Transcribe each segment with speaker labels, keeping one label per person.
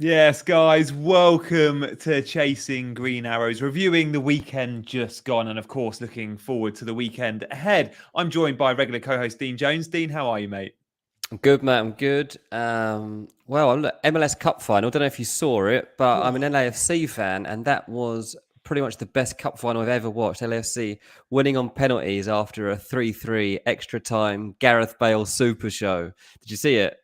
Speaker 1: Yes, guys, welcome to Chasing Green Arrows, reviewing the weekend just gone, and of course, looking forward to the weekend ahead. I'm joined by regular co-host Dean Jones. Dean, how are you, mate?
Speaker 2: I'm good, mate. I'm good. Look, MLS Cup final. Don't know if you saw it, but I'm an
Speaker 1: Oh,
Speaker 2: LAFC fan, and that was pretty much the best cup final I've ever watched. LAFC winning on penalties after a 3-3 extra time Gareth Bale super show. Did you see it?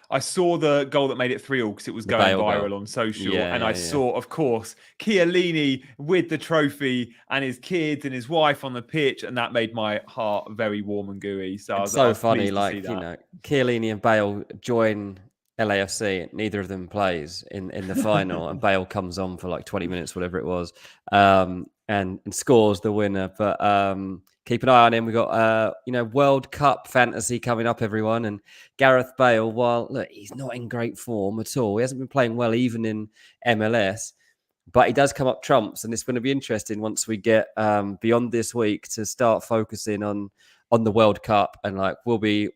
Speaker 1: I saw the goal that made it 3-3 because it was
Speaker 2: The
Speaker 1: going
Speaker 2: Bale goal.
Speaker 1: viral on social,
Speaker 2: Yeah,
Speaker 1: and I
Speaker 2: yeah, yeah.
Speaker 1: saw, of course, Chiellini with the trophy and his kids and his wife on the pitch, and that made my heart very warm and gooey. So I
Speaker 2: It's
Speaker 1: was, I
Speaker 2: so
Speaker 1: was
Speaker 2: funny,
Speaker 1: pleased to see
Speaker 2: like,
Speaker 1: that.
Speaker 2: Chiellini and Bale join LAFC. Neither of them plays in the final, and Bale comes on for like 20 minutes, whatever it was, and scores the winner. But keep an eye on him. We got World Cup fantasy coming up, everyone. And Gareth Bale, while look, he's not in great form at all. He hasn't been playing well even in MLS. But he does come up trumps, and it's going to be interesting once we get beyond this week to start focusing on the World Cup, and like we'll be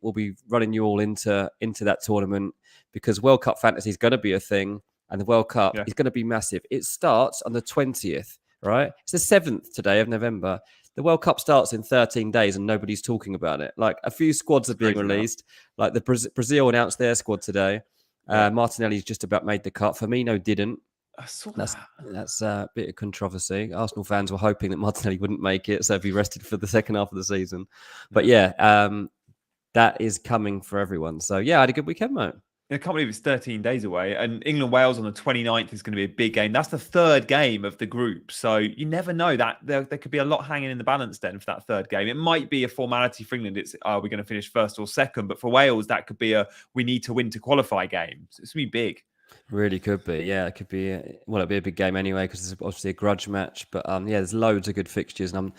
Speaker 2: running you all into that tournament because World Cup fantasy is going to be a thing, and the World Cup
Speaker 1: Yeah.
Speaker 2: is going to be massive. It starts on the 20th, right? It's the 7th today of November. The World Cup starts in 13 days, and nobody's talking about it. Like a few squads are being released. Like the Brazil announced their squad today.
Speaker 1: Yeah.
Speaker 2: Martinelli's just about made the cut. Firmino didn't.
Speaker 1: I saw
Speaker 2: That's
Speaker 1: that.
Speaker 2: that's a bit of controversy. Arsenal fans were hoping that Martinelli wouldn't make it, so be rested for the second half of the season. But that is coming for everyone. So yeah, I had a good weekend, mate.
Speaker 1: I can't believe it's 13 days away. And England-Wales on the 29th is going to be a big game. That's the third game of the group. So you never know that there could be a lot hanging in the balance then for that third game. It might be a formality for England. It's, are we going to finish first or second? But for Wales, that could be a, we need to win to qualify game. So it's going to be big.
Speaker 2: Really could be. Yeah, it could be. It'd be a big game anyway because it's obviously a grudge match. But there's loads of good fixtures, and I'm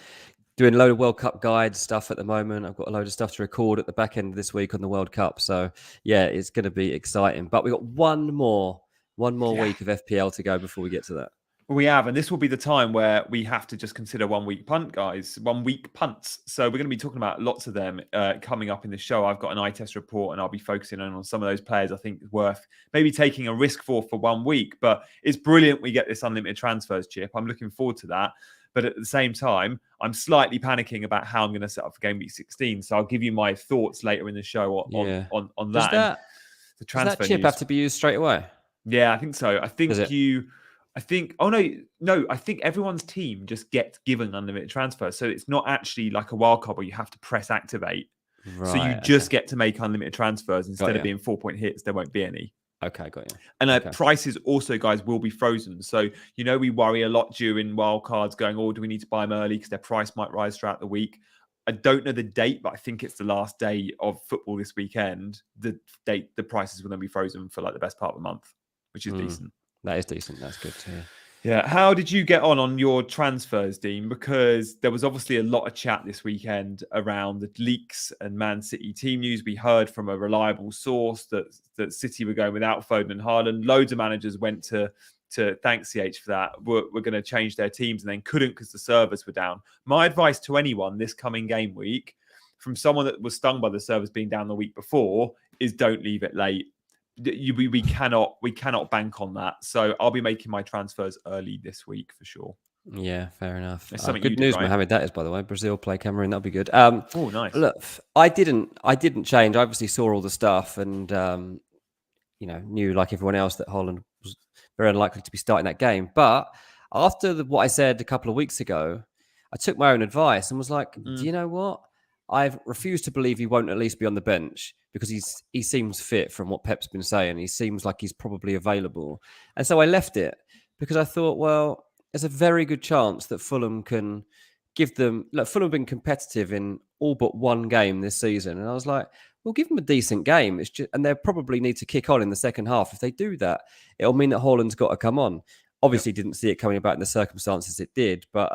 Speaker 2: doing a load of World Cup guide stuff at the moment. I've got a load of stuff to record at the back end of this week on the World Cup. So yeah, it's going to be exciting. But we've got one more week of FPL to go before we get to that.
Speaker 1: We have, and this will be the time where we have to just consider 1 week punt, guys. 1 week punts. So we're going to be talking about lots of them coming up in the show. I've got an eye test report, and I'll be focusing on some of those players I think is worth maybe taking a risk for 1 week. But it's brilliant we get this unlimited transfers chip. I'm looking forward to that. But at the same time, I'm slightly panicking about how I'm going to set up for game week 16. So I'll give you my thoughts later in the show on
Speaker 2: Does
Speaker 1: that. And the
Speaker 2: does that
Speaker 1: transfer
Speaker 2: chip
Speaker 1: news.
Speaker 2: have to be used straight away?
Speaker 1: Yeah, I think so. I think I think everyone's team just gets given unlimited transfers. So it's not actually like a wild card where you have to press activate.
Speaker 2: Right.
Speaker 1: So you just get to make unlimited transfers instead of being 4-point hits. There won't be any.
Speaker 2: Okay, got you.
Speaker 1: And prices also, guys, will be frozen. So, we worry a lot during wild cards going, oh, do we need to buy them early because their price might rise throughout the week? I don't know the date, but I think it's the last day of football this weekend. The prices will then be frozen for like the best part of the month, which is decent.
Speaker 2: That is decent. That's good to hear.
Speaker 1: Yeah. How did you get on your transfers, Dean? Because there was obviously a lot of chat this weekend around the leaks and Man City team news. We heard from a reliable source that City were going without Foden and Haaland. Loads of managers went to thank CH for that. We're going to change their teams and then couldn't because the servers were down. My advice to anyone this coming game week, from someone that was stung by the servers being down the week before, is don't leave it late. We cannot bank on that. So I'll be making my transfers early this week for sure.
Speaker 2: Yeah, fair enough.
Speaker 1: Good
Speaker 2: news,
Speaker 1: right?
Speaker 2: Mohammed. That is, by the way, Brazil play Cameroon. That'll be good.
Speaker 1: Oh, nice.
Speaker 2: Look, I didn't change. I obviously saw all the stuff and knew like everyone else that Holland was very unlikely to be starting that game. But after what I said a couple of weeks ago, I took my own advice and was like, do you know what? I've refused to believe he won't at least be on the bench because he seems fit from what Pep's been saying. He seems like he's probably available. And so I left it because I thought, well, there's a very good chance that Fulham can give them... Look, Fulham have been competitive in all but one game this season. And I was like, well, give them a decent game. It's just, and they'll probably need to kick on in the second half. If they do that, it'll mean that Haaland's got to come on. Obviously, didn't see it coming about in the circumstances it did, but...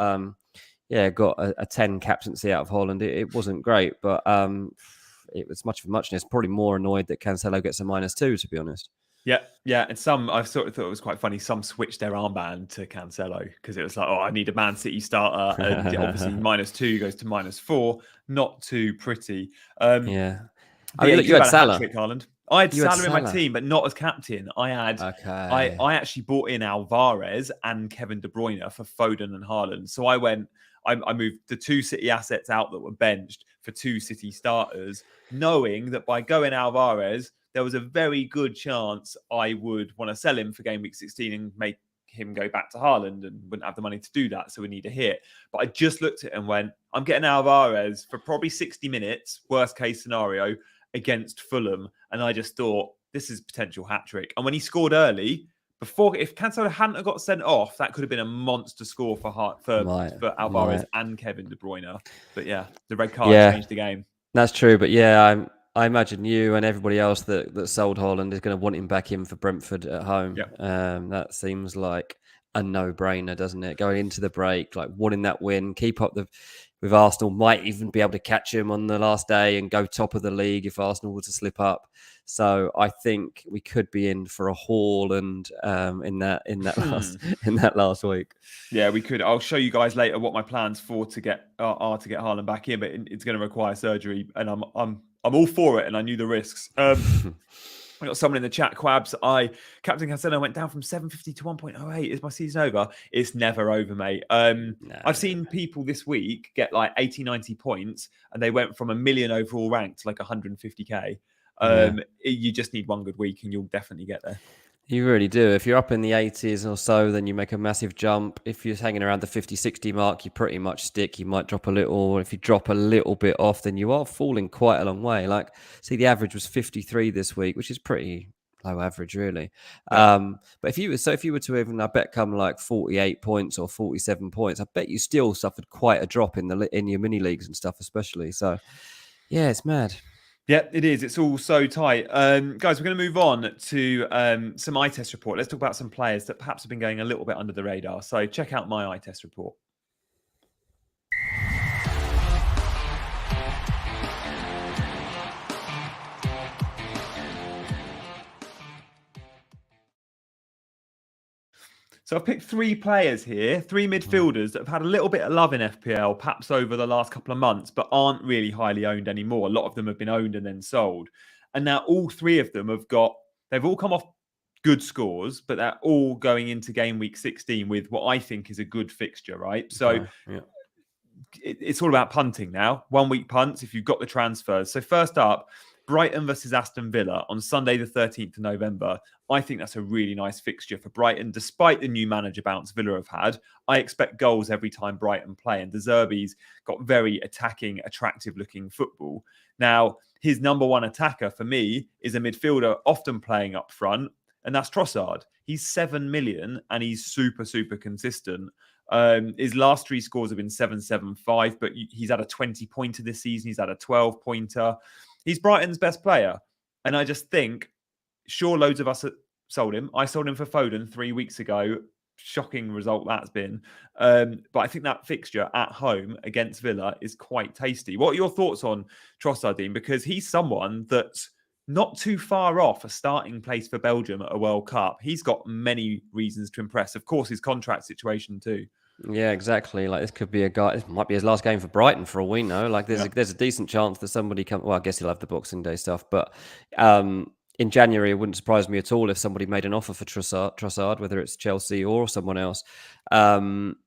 Speaker 2: got a 10 captaincy out of Haaland. It wasn't great, but it was much of a muchness. Probably more annoyed that Cancelo gets a -2, to be honest.
Speaker 1: Yeah. And some, I sort of thought it was quite funny. Some switched their armband to Cancelo because it was like, oh, I need a Man City starter. And obviously -2 goes to -4. Not too pretty.
Speaker 2: I mean, look, you had Salah.
Speaker 1: Haaland. I had
Speaker 2: You had
Speaker 1: Salah in my
Speaker 2: Salah.
Speaker 1: team, but not as captain. I
Speaker 2: Okay.
Speaker 1: actually bought in Alvarez and Kevin De Bruyne for Foden and Haaland. So I moved the 2 City assets out that were benched for 2 City starters, knowing that by going Alvarez, there was a very good chance I would want to sell him for game week 16 and make him go back to Haaland, and wouldn't have the money to do that. So we need a hit. But I just looked at it and went, I'm getting Alvarez for probably 60 minutes, worst case scenario, against Fulham. And I just thought, this is potential hat trick. And when he scored early, if Cancelo hadn't got sent off, that could have been a monster score for Alvarez and Kevin De Bruyne. But yeah, the red card changed the game.
Speaker 2: That's true. But yeah, I imagine you and everybody else that sold Haaland is going to want him back in for Brentford at home.
Speaker 1: Yeah.
Speaker 2: That seems like a no-brainer, doesn't it? Going into the break, like wanting that win, keep up with Arsenal, might even be able to catch him on the last day and go top of the league if Arsenal were to slip up. So I think we could be in for a haul and in that last week.
Speaker 1: Yeah, we could. I'll show you guys later what my plans are to get Haaland back in, but it's going to require surgery, and I'm all for it, and I knew the risks. I got someone in the chat, Quabs. Captain Cancelo went down from 750 to 1.08. Is my season over? It's never over, mate. I've seen people this week get like 80, 90 points, and they went from 1 million overall ranked to like 150k. You just need one good week, and you'll definitely get there.
Speaker 2: You really do. If you're up in the 80s or so, then you make a massive jump. If you're hanging around the 50, 60 mark, you pretty much stick. You might drop a little. If you drop a little bit off, then you are falling quite a long way. Like, see, the average was 53 this week, which is pretty low average, really. Yeah. But if you were to even, I bet, come like 48 points or 47 points, I bet you still suffered quite a drop in your mini leagues and stuff, especially. So, yeah, it's mad.
Speaker 1: Yeah, it is. It's all so tight. Guys, we're going to move on to some eye test report. Let's talk about some players that perhaps have been going a little bit under the radar. So check out my eye test report. So I've picked 3 players here, 3 midfielders that have had a little bit of love in FPL, perhaps over the last couple of months, but aren't really highly owned anymore. A lot of them have been owned and then sold. And now all 3 of them they've all come off good scores, but they're all going into game week 16 with what I think is a good fixture, right? So it's all about punting now. 1 week punts if you've got the transfers. So first up, Brighton versus Aston Villa on Sunday, the 13th of November. I think that's a really nice fixture for Brighton. Despite the new manager bounce Villa have had, I expect goals every time Brighton play. And De Zerbi's got very attacking, attractive-looking football. Now, his number one attacker for me is a midfielder often playing up front, and that's Trossard. He's 7 million, and he's super, super consistent. His last 3 scores have been 7-7-5, but he's had a 20-pointer this season. He's had a 12-pointer. He's Brighton's best player. And I just think, sure, loads of us sold him. I sold him for Foden 3 weeks ago. Shocking result that's been. But I think that fixture at home against Villa is quite tasty. What are your thoughts on Trossard, Dean? Because he's someone that's not too far off a starting place for Belgium at a World Cup. He's got many reasons to impress. Of course, his contract situation too.
Speaker 2: Yeah, exactly. Like, this could be a guy. This might be his last game for Brighton for all we know. Like, there's a decent chance that somebody come. Well, I guess he'll have the Boxing Day stuff, but in January, it wouldn't surprise me at all if somebody made an offer for Trossard, whether it's Chelsea or someone else. I'm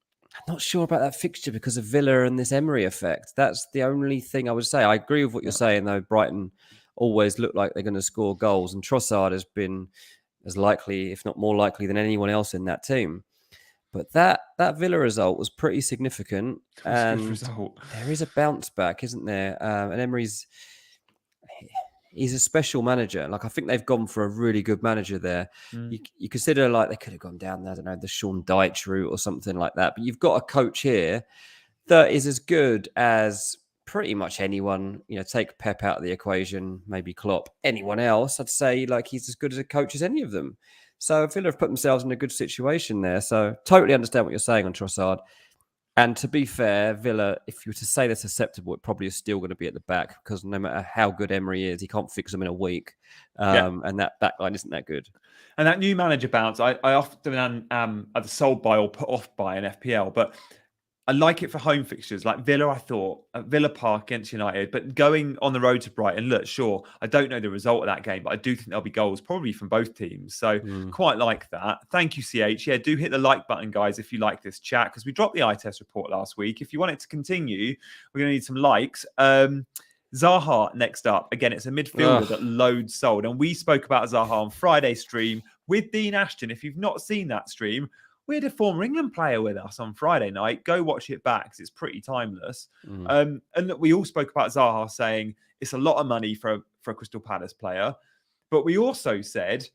Speaker 2: not sure about that fixture because of Villa and this Emery effect. That's the only thing I would say. I agree with what you're saying, though. Brighton always look like they're going to score goals, and Trossard has been as likely, if not more likely, than anyone else in that team. But that Villa result was pretty significant, and there is a bounce back, isn't there? And Emery's he's a special manager. Like, I think they've gone for a really good manager there. You consider, like, they could have gone down, I don't know, the Sean Dyche route or something like that. But you've got a coach here that is as good as pretty much anyone. You know, take Pep out of the equation, maybe Klopp. Anyone else, I'd say, like, he's as good as a coach as any of them. So Villa have put themselves in a good situation there. So totally understand what you're saying on Trossard. And to be fair, Villa, if you were to say they're susceptible, it probably is still going to be at the back, because no matter how good Emery is, he can't fix them in a week. And that back line isn't that good.
Speaker 1: And that new manager bounce, I often am either sold by or put off by an FPL. But I like it for home fixtures like Villa. I thought at Villa Park against United, but going on the road to Brighton, look, sure, I don't know the result of that game, but I do think there'll be goals probably from both teams. So quite like that. Thank you, CH. Yeah, do hit the like button, guys, if you like this chat, because we dropped the eye test report last week. If you want it to continue, we're going to need some likes. Zaha next up. Again, it's a midfielder that loads sold. And we spoke about Zaha on Friday's stream with Dean Ashton. If you've not seen that stream, we had a former England player with us on Friday night. Go watch it back because it's pretty timeless. And we all spoke about Zaha saying it's a lot of money for a Crystal Palace player. But we also said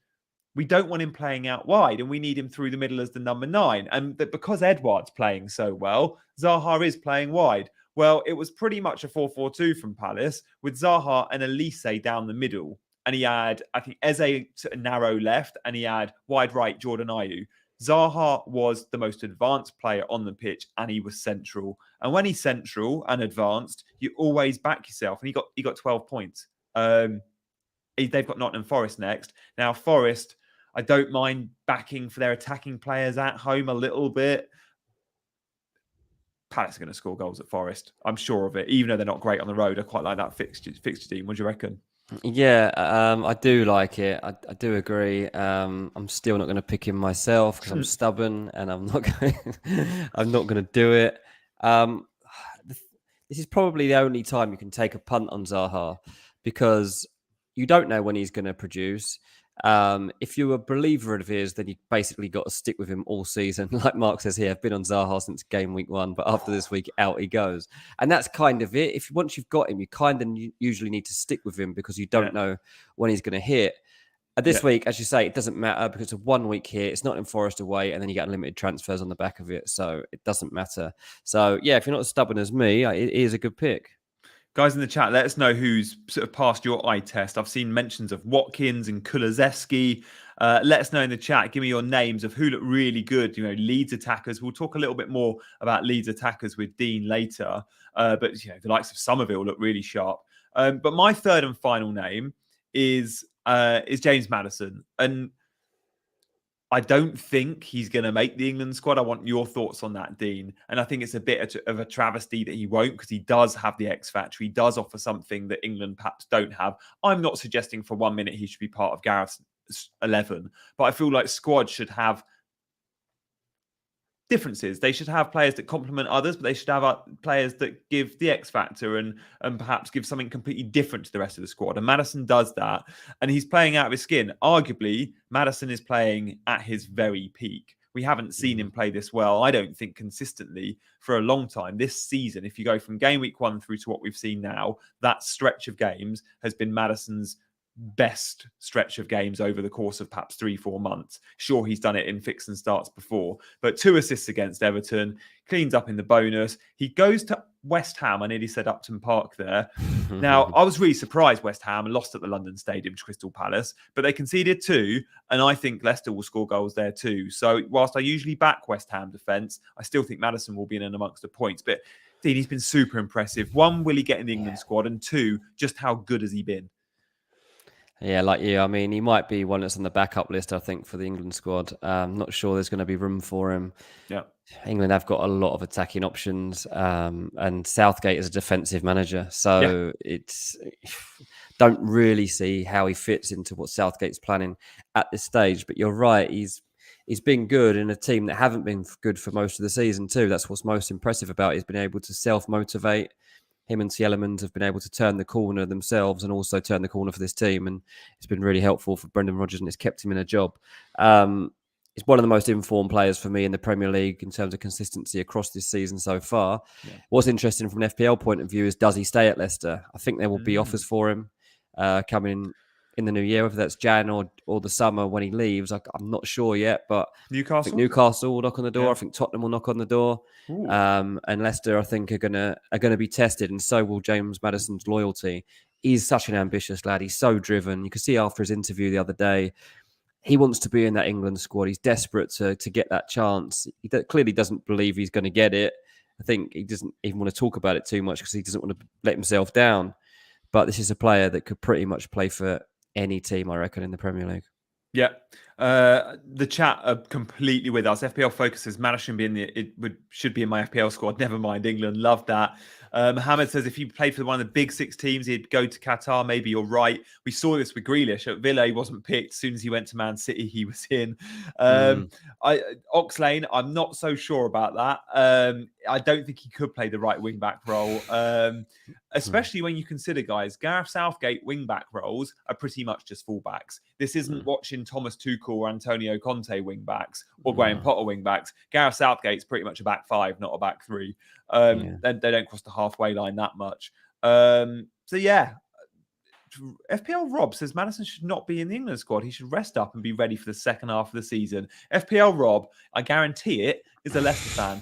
Speaker 1: we don't want him playing out wide and we need him through the middle as the number 9. And that because Edouard's playing so well, Zaha is playing wide. Well, it was pretty much a 4-4-2 from Palace with Zaha and Elise down the middle. And he had, I think, Eze narrow left and he had wide right Jordan Ayew. Zaha was the most advanced player on the pitch and he was central. And when he's central and advanced, you always back yourself. And he got 12 points. They've got Nottingham Forest next. Now, Forest, I don't mind backing for their attacking players at home a little bit. Palace are going to score goals at Forest. I'm sure of it. Even though they're not great on the road, I quite like that fixture team. What do you reckon?
Speaker 2: Yeah, I do like it. I do agree. I'm still not going to pick him myself because I'm stubborn and I'm not going to do it. This is probably the only time you can take a punt on Zaha because you don't know when he's going to produce. If you're a believer of his, then you basically got to stick with him all season. Like Mark says here, I've been on Zaha since game week 1, but after this week, out he goes. And that's kind of it. Once you've got him, you kind of usually need to stick with him because you don't know when he's going to hit. This week, as you say, it doesn't matter because it's a 1 week here. It's not in Forest away, and then you get unlimited transfers on the back of it. So it doesn't matter. So yeah, if you're not as stubborn as me, it is a good pick.
Speaker 1: Guys in the chat, let us know who's sort of passed your eye test. I've seen mentions of Watkins and Kulusevski. Let us know in the chat. Give me your names of who look really good. Leeds attackers. We'll talk a little bit more about Leeds attackers with Dean later. But the likes of Somerville look really sharp. But my third and final name is James Maddison. And I don't think he's going to make the England squad. I want your thoughts on that, Dean. And I think it's a bit of a travesty that he won't because he does have the X factor. He does offer something that England perhaps don't have. I'm not suggesting for 1 minute he should be part of Gareth's 11, but I feel like squads should have differences. They should have players that complement others, but they should have players that give the X factor and perhaps give something completely different to the rest of the squad. And Maddison does that, and he's playing out of his skin. Arguably, Maddison is playing at his very peak. We haven't seen him play this well, I don't think, consistently for a long time. This season, if you go from game week 1 through to what we've seen now, that stretch of games has been Maddison's best stretch of games over the course of perhaps 3-4 months. Sure, he's done it in fix and starts before, but 2 assists against Everton, cleans up in the bonus. He goes to West Ham. I nearly said Upton Park there. Now, I was really surprised West Ham lost at the London Stadium to Crystal Palace, but they conceded 2, and I think Leicester will score goals there too. So whilst I usually back West Ham defence, I still think Maddison will be in and amongst the points. But Dean, he's been super impressive. 1, will he get in the England squad? And 2, just how good has he been?
Speaker 2: Yeah, like you. I mean, he might be one that's on the backup list, I think, for the England squad. Not sure there's going to be room for him.
Speaker 1: Yeah.
Speaker 2: England have got a lot of attacking options, and Southgate is a defensive manager. So it's don't really see how he fits into what Southgate's planning at this stage. But you're right, he's been good in a team that haven't been good for most of the season too. That's what's most impressive about it. He's been able to self-motivate. Him and Tielemans have been able to turn the corner themselves and also turn the corner for this team. And it's been really helpful for Brendan Rodgers and it's kept him in a job. He's one of the most informed players for me in the Premier League in terms of consistency across this season so far. Yeah. What's interesting from an FPL point of view is, does he stay at Leicester? I think there will be offers for him coming in the new year, whether that's Jan or the summer when he leaves. I'm not sure yet, but
Speaker 1: Newcastle?
Speaker 2: I think Newcastle will knock on the door. I think Tottenham will knock on the door. And Leicester, I think, are gonna be tested, and so will James Maddison's loyalty. He's such an ambitious lad. He's so driven. You can see after his interview the other day, he wants to be in that England squad. He's desperate to get that chance. He clearly doesn't believe he's going to get it. I think he doesn't even want to talk about it too much because he doesn't want to let himself down. But this is a player that could pretty much play for any team, I reckon, in the Premier League.
Speaker 1: Yeah. The chat are completely with us. FPL focuses Madison should be in my FPL squad. Never mind England. Love that. Mohammed says if he played for one of the big six teams, he'd go to Qatar. Maybe you're right. We saw this with Grealish at Villa. He wasn't picked. As soon as he went to Man City, he was in. Oxlane, I'm not so sure about that. I don't think he could play the right wing back role. Especially when you consider, guys, Gareth Southgate wing-back roles are pretty much just full-backs. This isn't watching Thomas Tuchel or Antonio Conte wing-backs or Graham Potter wing-backs. Gareth Southgate's pretty much a back five, not a back three. They don't cross the halfway line that much. FPL Rob says Maddison should not be in the England squad. He should rest up and be ready for the second half of the season. FPL Rob, I guarantee it, is a Leicester fan.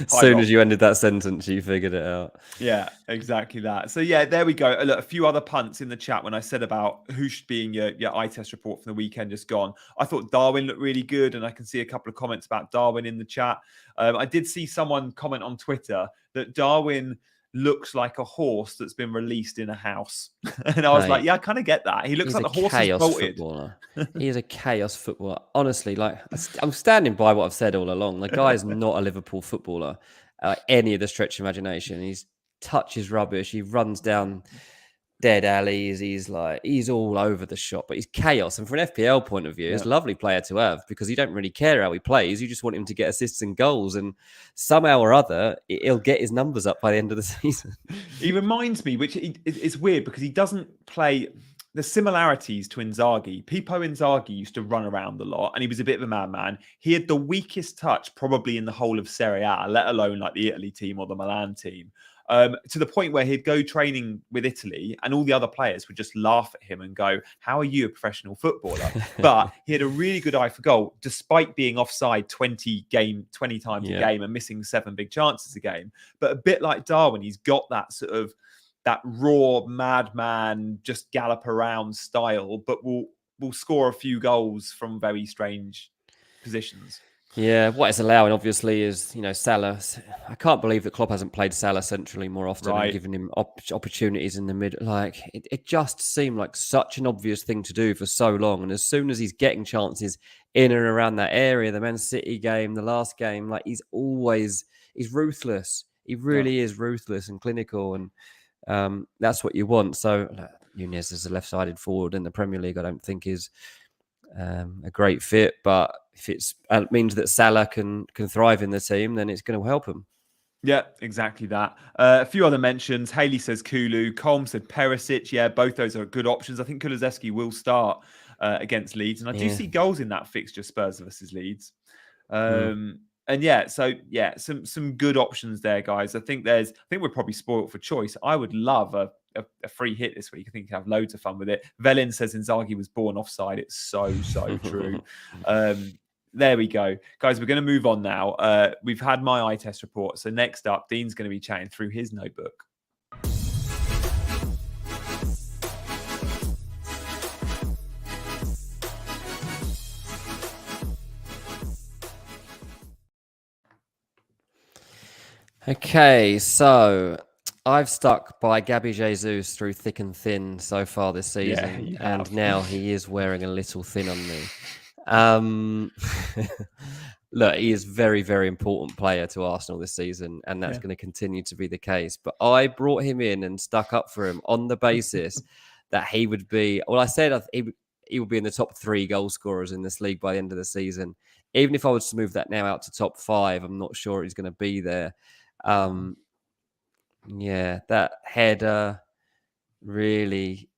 Speaker 2: As soon as you ended that sentence, you figured it out.
Speaker 1: Yeah, exactly that. So yeah, there we go. Look, a few other punts in the chat when I said about who should be in your eye test report from the weekend just gone. I thought Darwin looked really good, and I can see a couple of comments about Darwin in the chat. I did see someone comment on Twitter that Darwin looks like a horse that's been released in a house. And I was like, yeah, I kind of get that. He looks like the horse is bolted.
Speaker 2: He is a chaos footballer. Honestly, like I'm standing by what I've said all along. The guy is not a Liverpool footballer, any of the stretch of imagination. His touch is rubbish. He runs down dead alleys. He's all over the shop, but he's chaos. And from an FPL point of view, it's a lovely player to have because you don't really care how he plays. You just want him to get assists and goals, and somehow or other, he'll get his numbers up by the end of the season.
Speaker 1: He reminds me, which it's weird because he doesn't play. The similarities to Inzaghi. Pippo Inzaghi used to run around a lot, and he was a bit of a madman. He had the weakest touch probably in the whole of Serie A, let alone like the Italy team or the Milan team. To the point where he'd go training with Italy and all the other players would just laugh at him and go, how are you a professional footballer? But he had a really good eye for goal, despite being offside 20 times a game and missing 7 big chances a game. But a bit like Darwin, he's got that sort of that raw madman, just gallop around style, but will score a few goals from very strange positions.
Speaker 2: Yeah, what it's allowing, obviously, is, Salah. I can't believe that Klopp hasn't played Salah centrally more often and given him opportunities in the middle. Like, it just seemed like such an obvious thing to do for so long. And as soon as he's getting chances in and around that area, the Man City game, the last game, like he's ruthless. He really is ruthless and clinical. And that's what you want. So Nunez as a left-sided forward in the Premier League, I don't think is a great fit, but if it means that Salah can thrive in the team, then it's going to help him.
Speaker 1: Yeah, exactly that. A few other mentions. Haley says Kulu. Colm said Perisic. Yeah, both those are good options. I think Kulusevski will start against Leeds, and I do see goals in that fixture, Spurs versus Leeds. And some good options there, guys. I think we're probably spoiled for choice. I would love a free hit this week. I think you can have loads of fun with it. Velin says Inzaghi was born offside. It's so true. There we go. Guys, we're going to move on now. We've had my eye test report. So next up, Dean's going to be chatting through his notebook.
Speaker 2: Okay, so I've stuck by Gabby Jesus through thick and thin so far this season, and now he is wearing a little thin on me. Look, he is very, very important player to Arsenal this season, and that's going to continue to be the case. But I brought him in and stuck up for him on the basis that he would be, well, I said he would be in the top 3 goal scorers in this league by the end of the season. Even if I was to move that now out to top 5, I'm not sure he's going to be there. That header really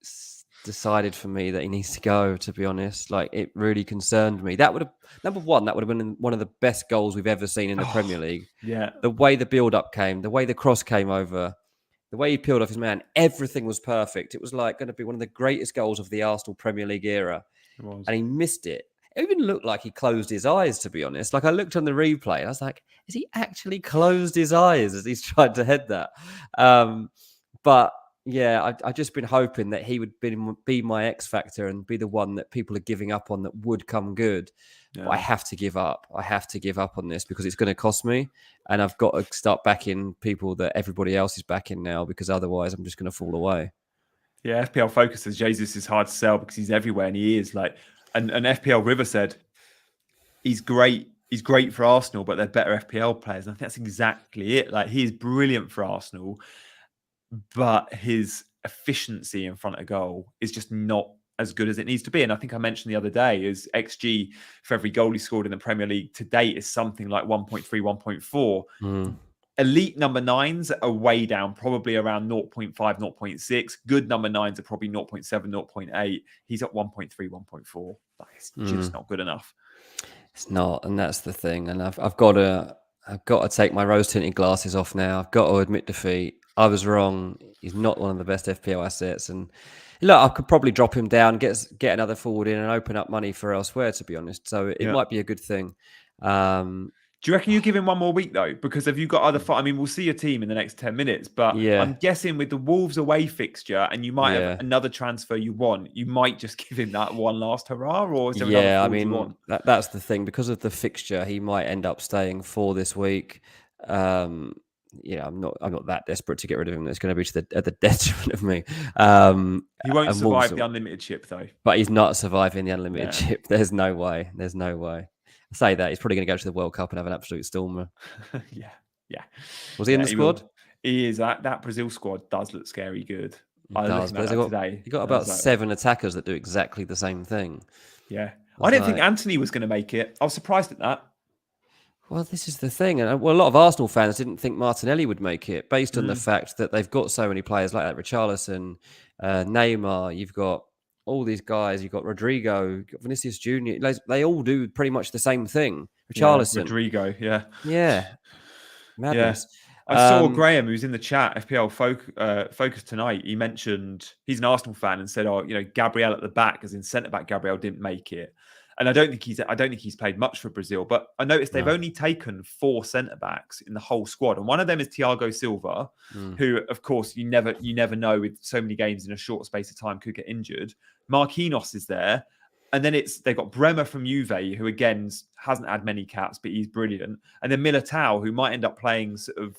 Speaker 2: decided for me that he needs to go, to be honest. Like, it really concerned me. That would have, number one, that would have been one of the best goals we've ever seen in the Premier League.
Speaker 1: Yeah.
Speaker 2: The way the build-up came, the way the cross came over, the way he peeled off his man, everything was perfect. It was like going to be one of the greatest goals of the Arsenal Premier League era.
Speaker 1: It was.
Speaker 2: And he missed it. It even looked like he closed his eyes, to be honest. Like, I looked on the replay and I was like, has he actually closed his eyes as he's tried to head that? But yeah, I've just been hoping that he would be my X factor and be the one that people are giving up on that would come good. Yeah. But I have to give up. I have to give up on this because it's going to cost me. And I've got to start backing people that everybody else is backing now, because otherwise I'm just going to fall away.
Speaker 1: Yeah, FPL Focus says Jesus is hard to sell because he's everywhere, and he is like. And FPL River said he's great. He's great for Arsenal, but they're better FPL players. And I think that's exactly it. Like, he's brilliant for Arsenal, but his efficiency in front of goal is just not as good as it needs to be. And I think I mentioned the other day is XG for every goal he scored in the Premier League to date is something like 1.3, 1.4. Elite number 9s are way down, probably around 0.5, 0.6. Good number 9s are probably 0.7, 0.8. He's at 1.3, 1.4. It's just not good enough.
Speaker 2: It's not, and that's the thing. And I've got to take my rose tinted glasses off now. I've got to admit defeat. I was wrong. He's not one of the best FPL assets. And look, I could probably drop him down, get another forward in, and open up money for elsewhere. To be honest, so it might be a good thing.
Speaker 1: Do you reckon you give him one more week though? Because have you got other? I mean, we'll see your team in the next 10 minutes, but I'm guessing with the Wolves away fixture, and you might have another transfer you want, you might just give him that one last hurrah, or is there another
Speaker 2: I mean,
Speaker 1: you want?
Speaker 2: That's the thing. Because of the fixture, he might end up staying for this week. I'm not that desperate to get rid of him. It's going to be at the detriment of me.
Speaker 1: He won't survive the unlimited chip though.
Speaker 2: But he's not surviving the unlimited chip. There's no way. I say that he's probably going to go to the World Cup and have an absolute stormer.
Speaker 1: Yeah.
Speaker 2: Was he in the squad?
Speaker 1: He is. That Brazil squad does look scary good.
Speaker 2: It does. He got about 7 attackers that do exactly the same thing.
Speaker 1: Yeah. I didn't think Anthony was going to make it. I was surprised at that.
Speaker 2: Well, this is the thing. And a lot of Arsenal fans didn't think Martinelli would make it based on the fact that they've got so many players like that. Richarlison, Neymar, you've got all these guys. You've got Rodrigo, you've got Vinicius Jr. They all do pretty much the same thing. Richarlison.
Speaker 1: Rodrigo,
Speaker 2: Yeah. Madness.
Speaker 1: I saw Graham, who's in the chat, FPL Focus tonight. He mentioned he's an Arsenal fan and said, Gabriel at the back, as in centre-back Gabriel, didn't make it. And I don't think he's played much for Brazil, but I noticed they've only taken 4 centre backs in the whole squad, and one of them is Thiago Silva, who, of course, you never know with so many games in a short space of time could get injured. Marquinhos is there, and then they've got Bremer from Juve, who again hasn't had many caps, but he's brilliant, and then Militao, who might end up playing sort of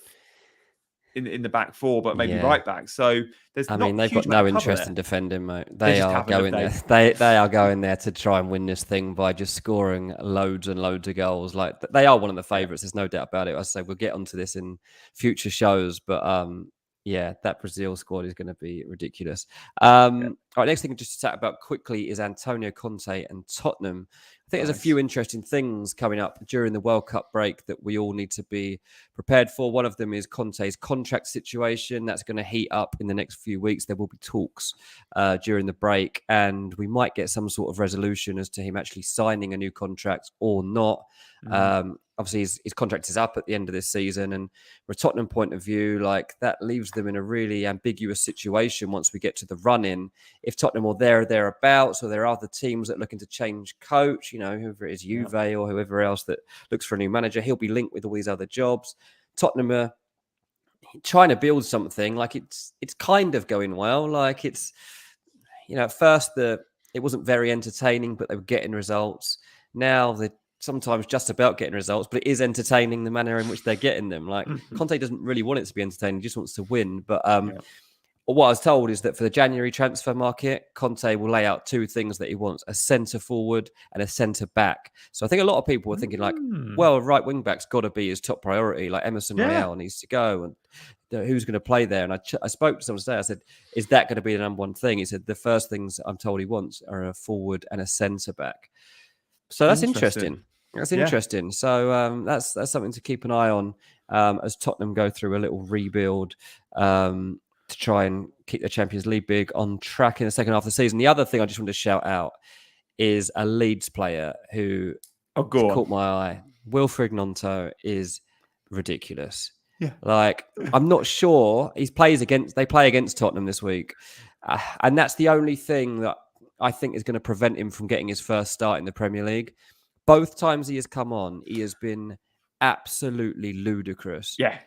Speaker 1: in the back 4, but maybe right back. So they've got
Speaker 2: no interest in defending, mate. They are going there. They are going there to try and win this thing by just scoring loads and loads of goals. Like, they are one of the favourites. There's no doubt about it. I say we'll get onto this in future shows, but that Brazil squad is going to be ridiculous. All right, next thing just to chat about quickly is Antonio Conte and Tottenham. I think there's a few interesting things coming up during the World Cup break that we all need to be prepared for. One of them is Conte's contract situation. That's going to heat up in the next few weeks. There will be talks during the break, and we might get some sort of resolution as to him actually signing a new contract or not. Obviously, his contract is up at the end of this season, and from a Tottenham point of view, like, that leaves them in a really ambiguous situation once we get to the run-in. If Tottenham are thereabouts, or there are other teams that are looking to change coach, whoever it is, Juve or whoever else that looks for a new manager, he'll be linked with all these other jobs. Tottenham are trying to build something. Like, it's kind of going well. Like, it's, at first it wasn't very entertaining, but they were getting results. Now they're sometimes just about getting results, but it is entertaining the manner in which they're getting them. Like, Conte doesn't really want it to be entertaining; he just wants to win. But what I was told is that for the January transfer market, Conte will lay out 2 things that he wants: a centre forward and a centre back. So I think a lot of people were thinking, like, well, right wing back's got to be his top priority. Like, Emerson Royale needs to go, and who's going to play there? And I spoke to someone today. I said, is that going to be the number one thing? He said the first things I'm told he wants are a forward and a centre back. So that's interesting. That's interesting. So that's something to keep an eye on as Tottenham go through a little rebuild to try and keep the Champions League big on track in the second half of the season. The other thing I just want to shout out is a Leeds player who caught my eye. Wilfried Gnonto is ridiculous. Yeah. Like, I'm not sure they play against Tottenham this week. And that's the only thing that I think is going to prevent him from getting his first start in the Premier League. Both times he has come on, he has been absolutely ludicrous. Yeah.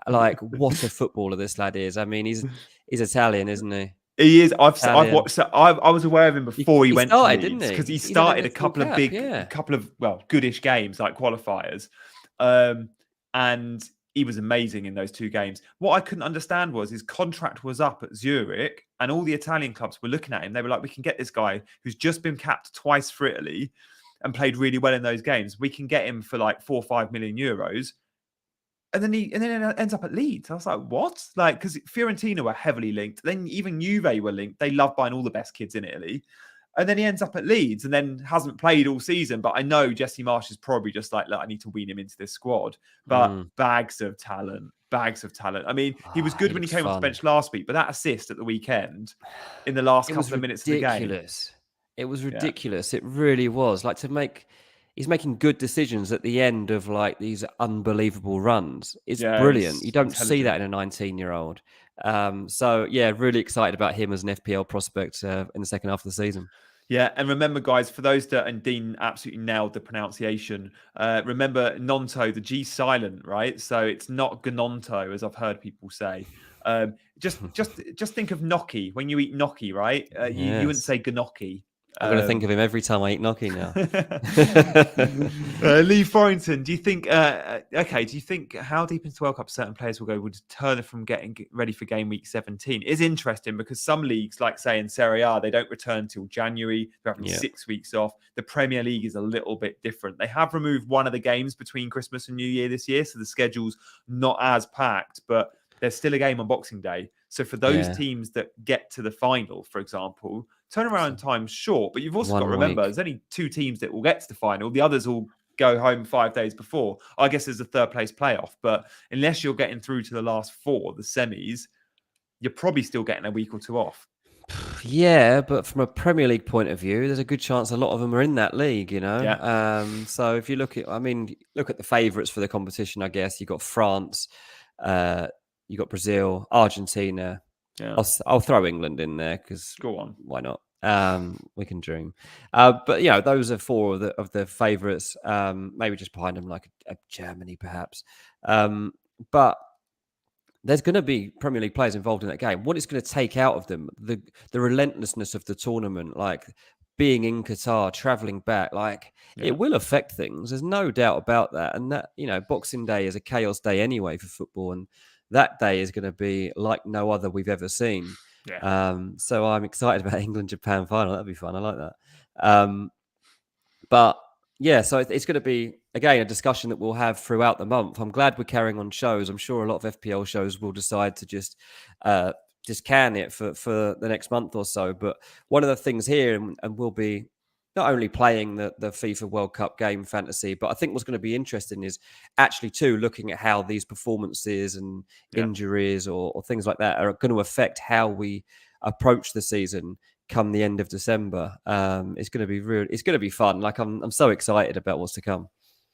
Speaker 2: Like, what a footballer this lad is. I mean, he's Italian, isn't he?
Speaker 1: He is. I've watched. I was aware of him before he went to Leeds, because he started a couple of goodish games, like qualifiers, and he was amazing in those 2 games. What I couldn't understand was his contract was up at Zurich, and all the Italian clubs were looking at him. They were like, we can get this guy who's just been capped twice for Italy and played really well in those games. We can get him for like 4 or 5 million euros. And then it ends up at Leeds. I was like, what? Like, because Fiorentina were heavily linked. Then even Juve were linked. They love buying all the best kids in Italy. And then he ends up at Leeds and then hasn't played all season. But I know Jesse Marsch is probably just like, look, I need to wean him into this squad. But bags of talent. I mean, he was good when he came off the bench last week, but that assist at the weekend in the last couple of minutes of the game.
Speaker 2: It was ridiculous. It really was. Like, he's making good decisions at the end of like these unbelievable runs. It's brilliant. You don't see that in a 19-year-old. So yeah, really excited about him as an FPL prospect in the second half of the season.
Speaker 1: Yeah, and remember, guys, for those that, and Dean absolutely nailed the pronunciation, remember Nonto, the G silent, right? So it's not Gnonto, as I've heard people say. Just think of gnocchi. When you eat gnocchi, right? You wouldn't say gnocchi.
Speaker 2: I'm going to think of him every time I eat gnocchi now.
Speaker 1: Lee Forrington, do you think, how deep into the World Cup certain players will go will deter from getting ready for game week 17? It is interesting because some leagues, like say in Serie A, they don't return until January. They're having 6 weeks off. The Premier League is a little bit different. They have removed one of the games between Christmas and New Year this year, so the schedule's not as packed, but there's still a game on Boxing Day. So for those teams that get to the final, for example, turnaround time's short, but you've also got to remember there's only 2 teams that will get to the final. The others will go home 5 days before. I guess there's a 3rd place playoff, but unless you're getting through to the last 4, the semis, you're probably still getting a week or 2 off.
Speaker 2: Yeah, but from a Premier League point of view, there's a good chance a lot of them are in that league, you know?
Speaker 1: Yeah.
Speaker 2: So if you look at the favourites for the competition, I guess. You've got France, you got Brazil, Argentina.
Speaker 1: Yeah.
Speaker 2: I'll throw England in there because
Speaker 1: go on,
Speaker 2: why not? We can dream. But you know, those are 4 of the favourites. Maybe just behind them, like a Germany, perhaps. But there's going to be Premier League players involved in that game. What it's going to take out of them, the relentlessness of the tournament, like being in Qatar, traveling back, like it will affect things. There's no doubt about that. And that, you know, Boxing Day is a chaos day anyway for football, and that day is going to be like no other we've ever seen. So I'm excited about England-Japan final. That'd be fun. I like that. But yeah, so it's going to be, again, a discussion that we'll have throughout the month. I'm glad we're carrying on shows. I'm sure a lot of FPL shows will decide to just can it for the next month or so. But one of the things here, and we'll be not only playing the FIFA World Cup game fantasy, but I think what's going to be interesting is actually too looking at how these performances and injuries or things like that are going to affect how we approach the season come the end of December. It's going to be it's going to be fun. Like I'm so excited about what's to come.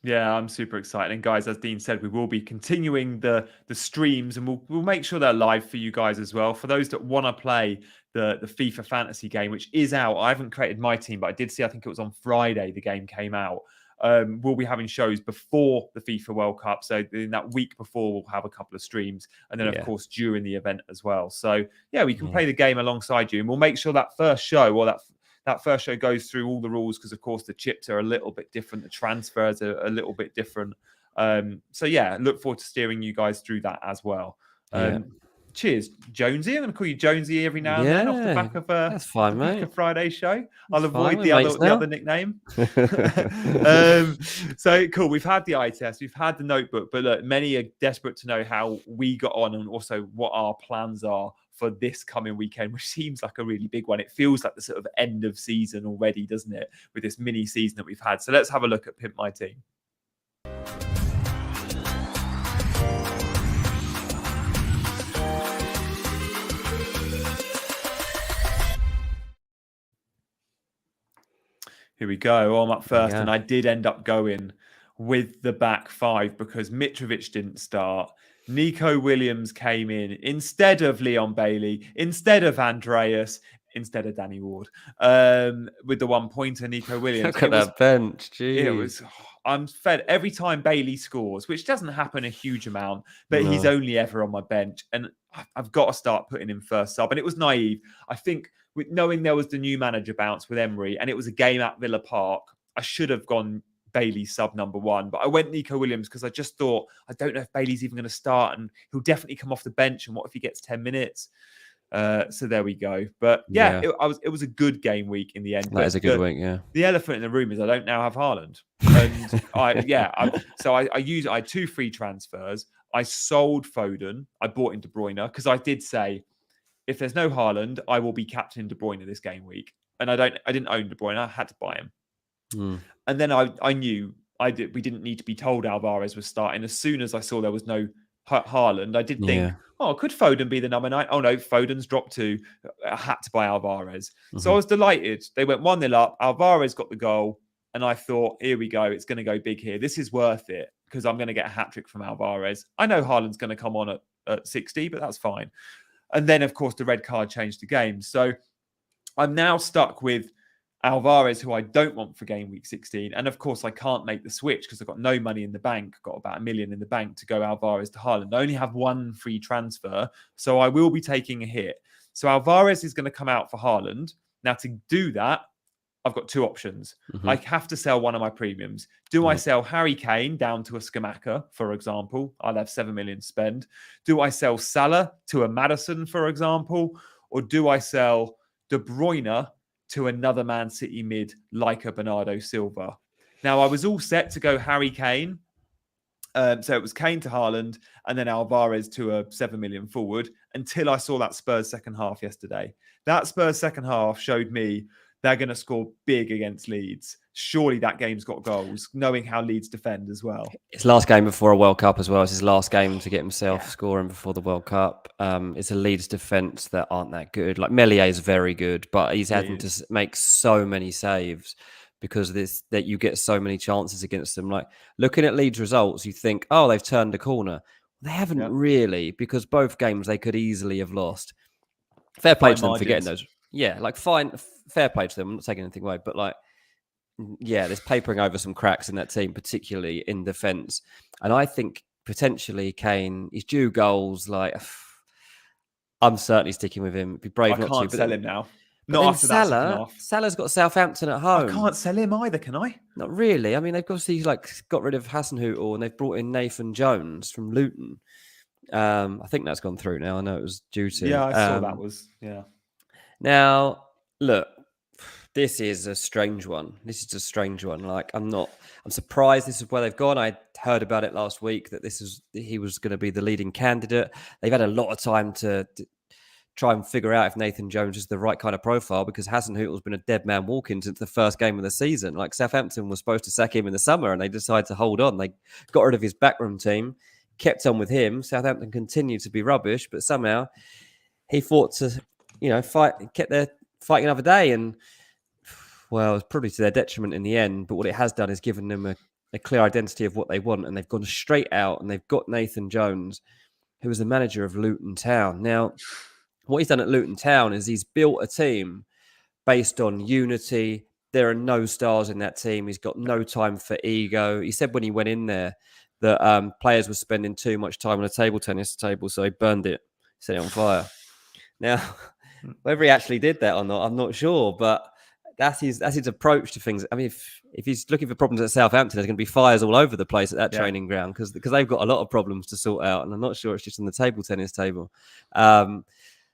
Speaker 1: Yeah, I'm super excited. And guys, as Dean said, we will be continuing the streams, and we'll make sure they're live for you guys as well. For those that want to play the FIFA fantasy game, which is out. I haven't created my team, but I did see, I think it was on Friday, the game came out. We'll be having shows before the FIFA World Cup. So in that week before, we'll have a couple of streams. And then, of course, during the event as well. So, yeah, we can play the game alongside you. And we'll make sure that first show, or that first show, goes through all the rules because, of course, the chips are a little bit different. The transfers are a little bit different. So, yeah, look forward to steering you guys through that as well. Cheers, Jonesy. I'm going to call you Jonesy every now and then off the back of
Speaker 2: that's fine,
Speaker 1: back of Friday show. I'll avoid
Speaker 2: the
Speaker 1: other nickname. So cool. We've had the eye test, we've had the notebook, but look, many are desperate to know how we got on and also what our plans are for this coming weekend, which seems like a really big one. It feels like the sort of end of season already, doesn't it, with this mini season that we've had. So let's have a look at Pimp My Team. Here we go. I'm up first, and I did end up going with the back 5 because Mitrovic didn't start. Nico Williams came in instead of Leon Bailey, instead of Andreas, instead of Danny Ward. With the 1-pointer, Nico Williams.
Speaker 2: Look at that bench. Jeez.
Speaker 1: It was. I'm fed every time Bailey scores, which doesn't happen a huge amount, but he's only ever on my bench, and I've got to start putting him first sub. And it was naive. I think, with knowing there was the new manager bounce with Emery, and it was a game at Villa Park, I should have gone Bailey sub number 1. But I went Nico Williams because I just thought, I don't know if Bailey's even going to start, and he'll definitely come off the bench. And what if he gets 10 minutes? So there we go. But yeah, it was a good game week in the end.
Speaker 2: That is a good week, yeah.
Speaker 1: The elephant in the room is I don't now have Haaland. And I had 2 free transfers. I sold Foden. I bought in De Bruyne because I did say, if there's no Haaland, I will be captain De Bruyne this game week. And I didn't own De Bruyne. I had to buy him. And then I knew we didn't need to be told Alvarez was starting. As soon as I saw there was no Haaland, I did think, could Foden be the number 9? Oh no, Foden's dropped 2. I had to buy Alvarez. So I was delighted. They went 1-0 up. Alvarez got the goal. And I thought, here we go. It's going to go big here. This is worth it because I'm going to get a hat-trick from Alvarez. I know Haaland's going to come on at 60, but that's fine. And then, of course, the red card changed the game. So I'm now stuck with Alvarez, who I don't want for game week 16. And of course, I can't make the switch because I've got no money in the bank. Got about $1 million in the bank to go Alvarez to Haaland. I only have 1 free transfer. So I will be taking a hit. So Alvarez is going to come out for Haaland. Now, to do that, I've got 2 options. I have to sell one of my premiums. Do I sell Harry Kane down to a Skamaka, for example? I'll have 7 million to spend. Do I sell Salah to a Maddison, for example? Or do I sell De Bruyne to another Man City mid like a Bernardo Silva? Now, I was all set to go Harry Kane. So it was Kane to Haaland and then Alvarez to a 7 million forward until I saw that Spurs second half yesterday. That Spurs second half showed me they're going to score big against Leeds. Surely that game's got goals, knowing how Leeds defend as well.
Speaker 2: It's last game before a World Cup as well. It's his last game to get himself scoring before the World Cup. It's a Leeds defence that aren't that good. Like Meslier is very good, but he's having to make so many saves because that you get so many chances against them. Like looking at Leeds results, you think, oh, they've turned a corner. They haven't really, because both games they could easily have lost. Fair play to them for getting those. Yeah, like fair play to them. I'm not taking anything away, but like, yeah, there's papering over some cracks in that team, particularly in defence. And I think potentially Kane, he's due goals. Like, I'm certainly sticking with him. Be brave not to.
Speaker 1: I can't sell him now.
Speaker 2: Not after that. Salah's got Southampton at home.
Speaker 1: I can't sell him either, can I?
Speaker 2: Not really. I mean, they've obviously got rid of Hasenhüttl and they've brought in Nathan Jones from Luton. I think that's gone through now. I know it was due to.
Speaker 1: Yeah, I saw that was. Yeah.
Speaker 2: Now, look, this is a strange one. Like, I'm surprised this is where they've gone. I heard about it last week that he was going to be the leading candidate. They've had a lot of time to try and figure out if Nathan Jones is the right kind of profile because Hasenhüttl's been a dead man walking since the first game of the season. Like Southampton was supposed to sack him in the summer and they decided to hold on. They got rid of his backroom team, kept on with him. Southampton continued to be rubbish, but somehow he fought to, kept their fighting another day. And, well, it's probably to their detriment in the end. But what it has done is given them a clear identity of what they want. And they've gone straight out and they've got Nathan Jones, who is the manager of Luton Town. Now, what he's done at Luton Town is he's built a team based on unity. There are no stars in that team. He's got no time for ego. He said when he went in there that players were spending too much time on a table tennis table, so he burned it, set it on fire. Now, whether he actually did that or not, I'm not sure, but that's his approach to things. I mean, if he's looking for problems at Southampton, there's going to be fires all over the place at that training ground because they've got a lot of problems to sort out, and I'm not sure it's just on the table tennis table.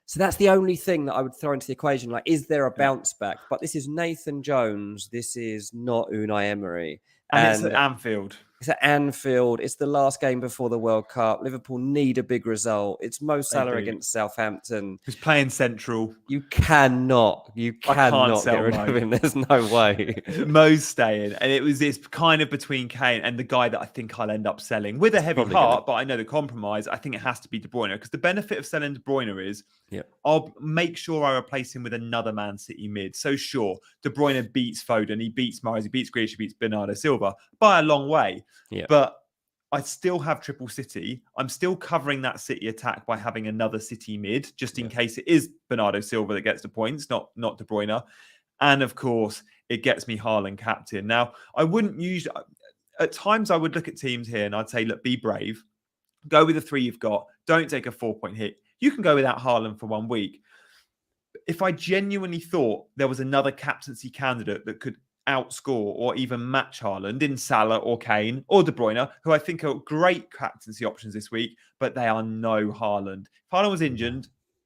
Speaker 2: So that's the only thing that I would throw into the equation. Like, is there a bounce back? But this is Nathan Jones. This is not Unai Emery.
Speaker 1: And it's at Anfield.
Speaker 2: It's at Anfield. It's the last game before the World Cup. Liverpool need a big result. It's Mo Salah against Southampton.
Speaker 1: Who's playing central.
Speaker 2: You cannot get rid of him. There's no way.
Speaker 1: Mo's staying. And it was this kind of between Kane and the guy that I think I'll end up selling with a heavy heart, but I know the compromise. I think it has to be De Bruyne because the benefit of selling De Bruyne is I'll make sure I replace him with another Man City mid. So sure, De Bruyne beats Foden, he beats Mahrez, he beats Grealish, he beats Bernardo Silva by a long way. Yeah. But I still have triple City. I'm still covering that City attack by having another City mid, just in case it is Bernardo Silva that gets the points, not De Bruyne. And of course, it gets me Haaland captain. Now, I wouldn't usually... At times, I would look at teams here and I'd say, look, be brave. Go with the 3 you've got. Don't take a 4-point hit. You can go without Haaland for 1 week. If I genuinely thought there was another captaincy candidate that could outscore or even match Haaland in Salah or Kane or De Bruyne, who I think are great captaincy options this week, but they are no Haaland. If Haaland was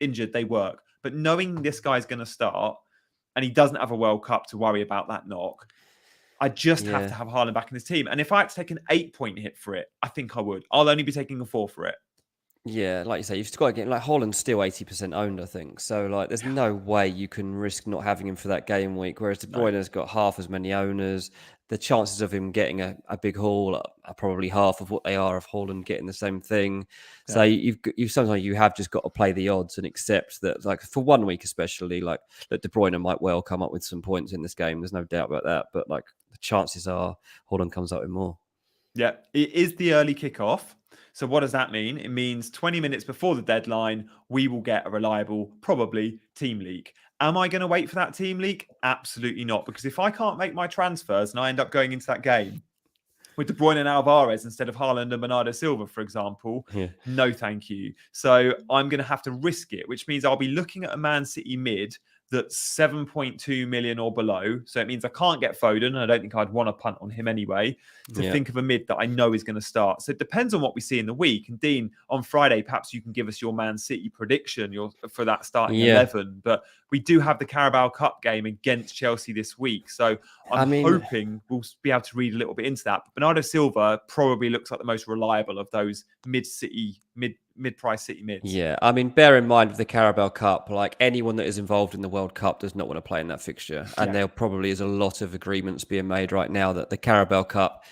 Speaker 1: injured, they work. But knowing this guy's going to start and he doesn't have a World Cup to worry about that knock, I just have to have Haaland back in his team. And if I had to take an 8-point hit for it, I think I would. I'll only be taking a 4 for it.
Speaker 2: Yeah, like you say, you've got to get, like, Holland's still 80% owned, I think. So, like, there's no way you can risk not having him for that game week. Whereas De Bruyne's got half as many owners. The chances of him getting a big haul are probably half of what they are of Haaland getting the same thing. So you've sometimes you have just got to play the odds and accept that, like, for 1 week especially, like, that De Bruyne might well come up with some points in this game. There's no doubt about that. But, like, the chances are Haaland comes up with more.
Speaker 1: Yeah, it is the early kickoff. So what does that mean? It means 20 minutes before the deadline, we will get a reliable, probably, team leak. Am I going to wait for that team leak? Absolutely not. Because if I can't make my transfers and I end up going into that game with De Bruyne and Alvarez instead of Haaland and Bernardo Silva, for example, no thank you. So I'm going to have to risk it, which means I'll be looking at a Man City mid that's 7.2 million or below. So it means I can't get Foden. I don't think I'd want to punt on him anyway, to think of a mid that I know is going to start. So it depends on what we see in the week. And Dean, on Friday, perhaps you can give us your Man City prediction for that starting 11. But we do have the Carabao Cup game against Chelsea this week. So I'm hoping we'll be able to read a little bit into that. But Bernardo Silva probably looks like the most reliable of those mid-price City mids.
Speaker 2: Yeah, I mean, bear in mind with the Carabao Cup, like, anyone that is involved in the World Cup does not want to play in that fixture. And there probably is a lot of agreements being made right now that the Carabao Cup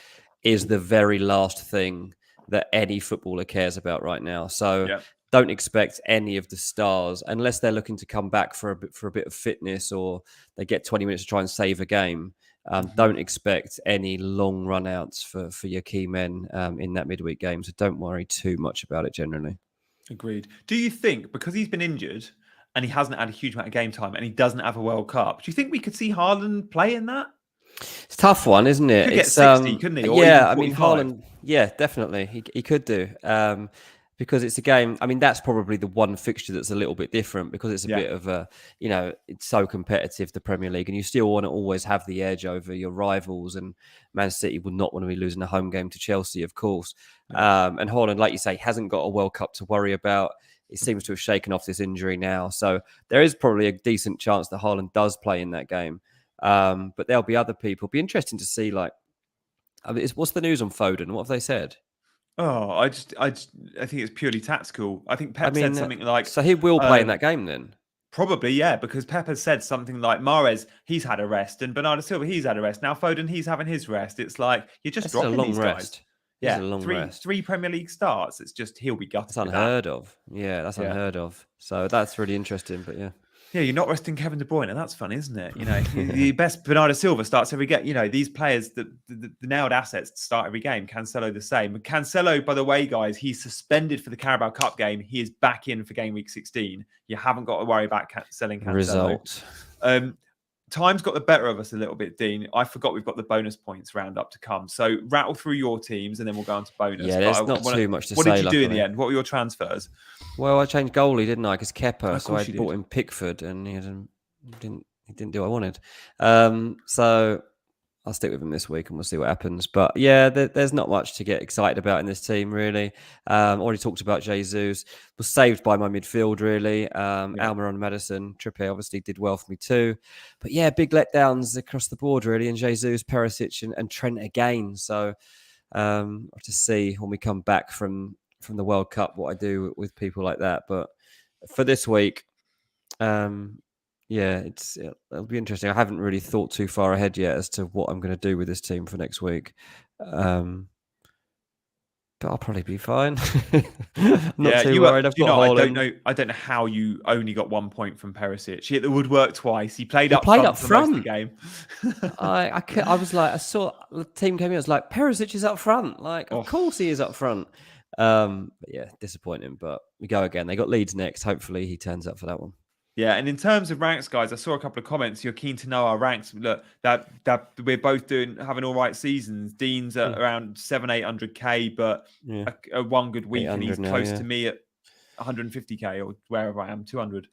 Speaker 2: is the very last thing that any footballer cares about right now. So don't expect any of the stars, unless they're looking to come back for a bit of fitness or they get 20 minutes to try and save a game. Don't expect any long run-outs for your key men in that midweek game. So don't worry too much about it generally.
Speaker 1: Agreed. Do you think, because he's been injured and he hasn't had a huge amount of game time and he doesn't have a World Cup, do you think we could see Haaland play in that?
Speaker 2: It's a tough one, isn't it?
Speaker 1: He could get 60, couldn't he? Or
Speaker 2: yeah, I mean, Haaland, definitely. He could do. Because it's a game, I mean, that's probably the one fixture that's a little bit different because it's a bit of a, it's so competitive, the Premier League, and you still want to always have the edge over your rivals, and Man City would not want to be losing a home game to Chelsea, of course. And Haaland, like you say, hasn't got a World Cup to worry about. He seems to have shaken off this injury now. So there is probably a decent chance that Haaland does play in that game. But there'll be other people. It'll be interesting to see, like, I mean, what's the news on Foden? What have they said?
Speaker 1: Oh, I think it's purely tactical. I think Pep said something like...
Speaker 2: So he will play in that game then?
Speaker 1: Probably, yeah, because Pep has said something like, Mahrez, he's had a rest, and Bernardo Silva, he's had a rest. Now Foden, he's having his rest. It's like, you're just dropping these guys. Yeah, three Premier League starts. It's just, he'll be gutted.
Speaker 2: That's unheard of. Yeah, that's unheard of. So that's really interesting, but yeah.
Speaker 1: Yeah, you're not resting Kevin De Bruyne. That's fun, isn't it? The best Bernardo Silva starts every game. These players, the nailed assets start every game. Cancelo the same. Cancelo, by the way, guys, he's suspended for the Carabao Cup game. He is back in for game week 16. You haven't got to worry about selling Cancelo.
Speaker 2: Result.
Speaker 1: Time's got the better of us a little bit, Dean. I forgot we've got the bonus points roundup to come. So rattle through your teams and then we'll go on to bonus.
Speaker 2: Yeah, there's not too much to say.
Speaker 1: What did you do in the end? What were your transfers?
Speaker 2: Well, I changed goalie, didn't I? Because Kepa, so I bought in Pickford and he didn't do what I wanted. So I'll stick with him this week and we'll see what happens. But yeah, there's not much to get excited about in this team, really. Already talked about Jesus. Was saved by my midfield, really. Almiron, Maddison, Trippier obviously did well for me too. But yeah, big letdowns across the board, really. And Jesus, Perisic and Trent again. So I'll have to see when we come back from the World Cup what I do with people like that. But for this week, yeah, it'll be interesting. I haven't really thought too far ahead yet as to what I'm going to do with this team for next week. But I'll probably be fine. Not too worried. I
Speaker 1: don't know how you only got 1 point from Perisic. He hit the woodwork twice. He played up front for most of the game.
Speaker 2: I was like, I saw the team came in. I was like, Perisic is up front. Like, of course he is up front. But yeah, disappointing. But we go again. They got Leeds next. Hopefully he turns up for that one.
Speaker 1: Yeah, and in terms of ranks, guys, I saw a couple of comments. You're keen to know our ranks. Look, that we're both having all right seasons. Dean's at around 700-800k, but a one good week, and he's close to me at 150k or wherever I am, 200.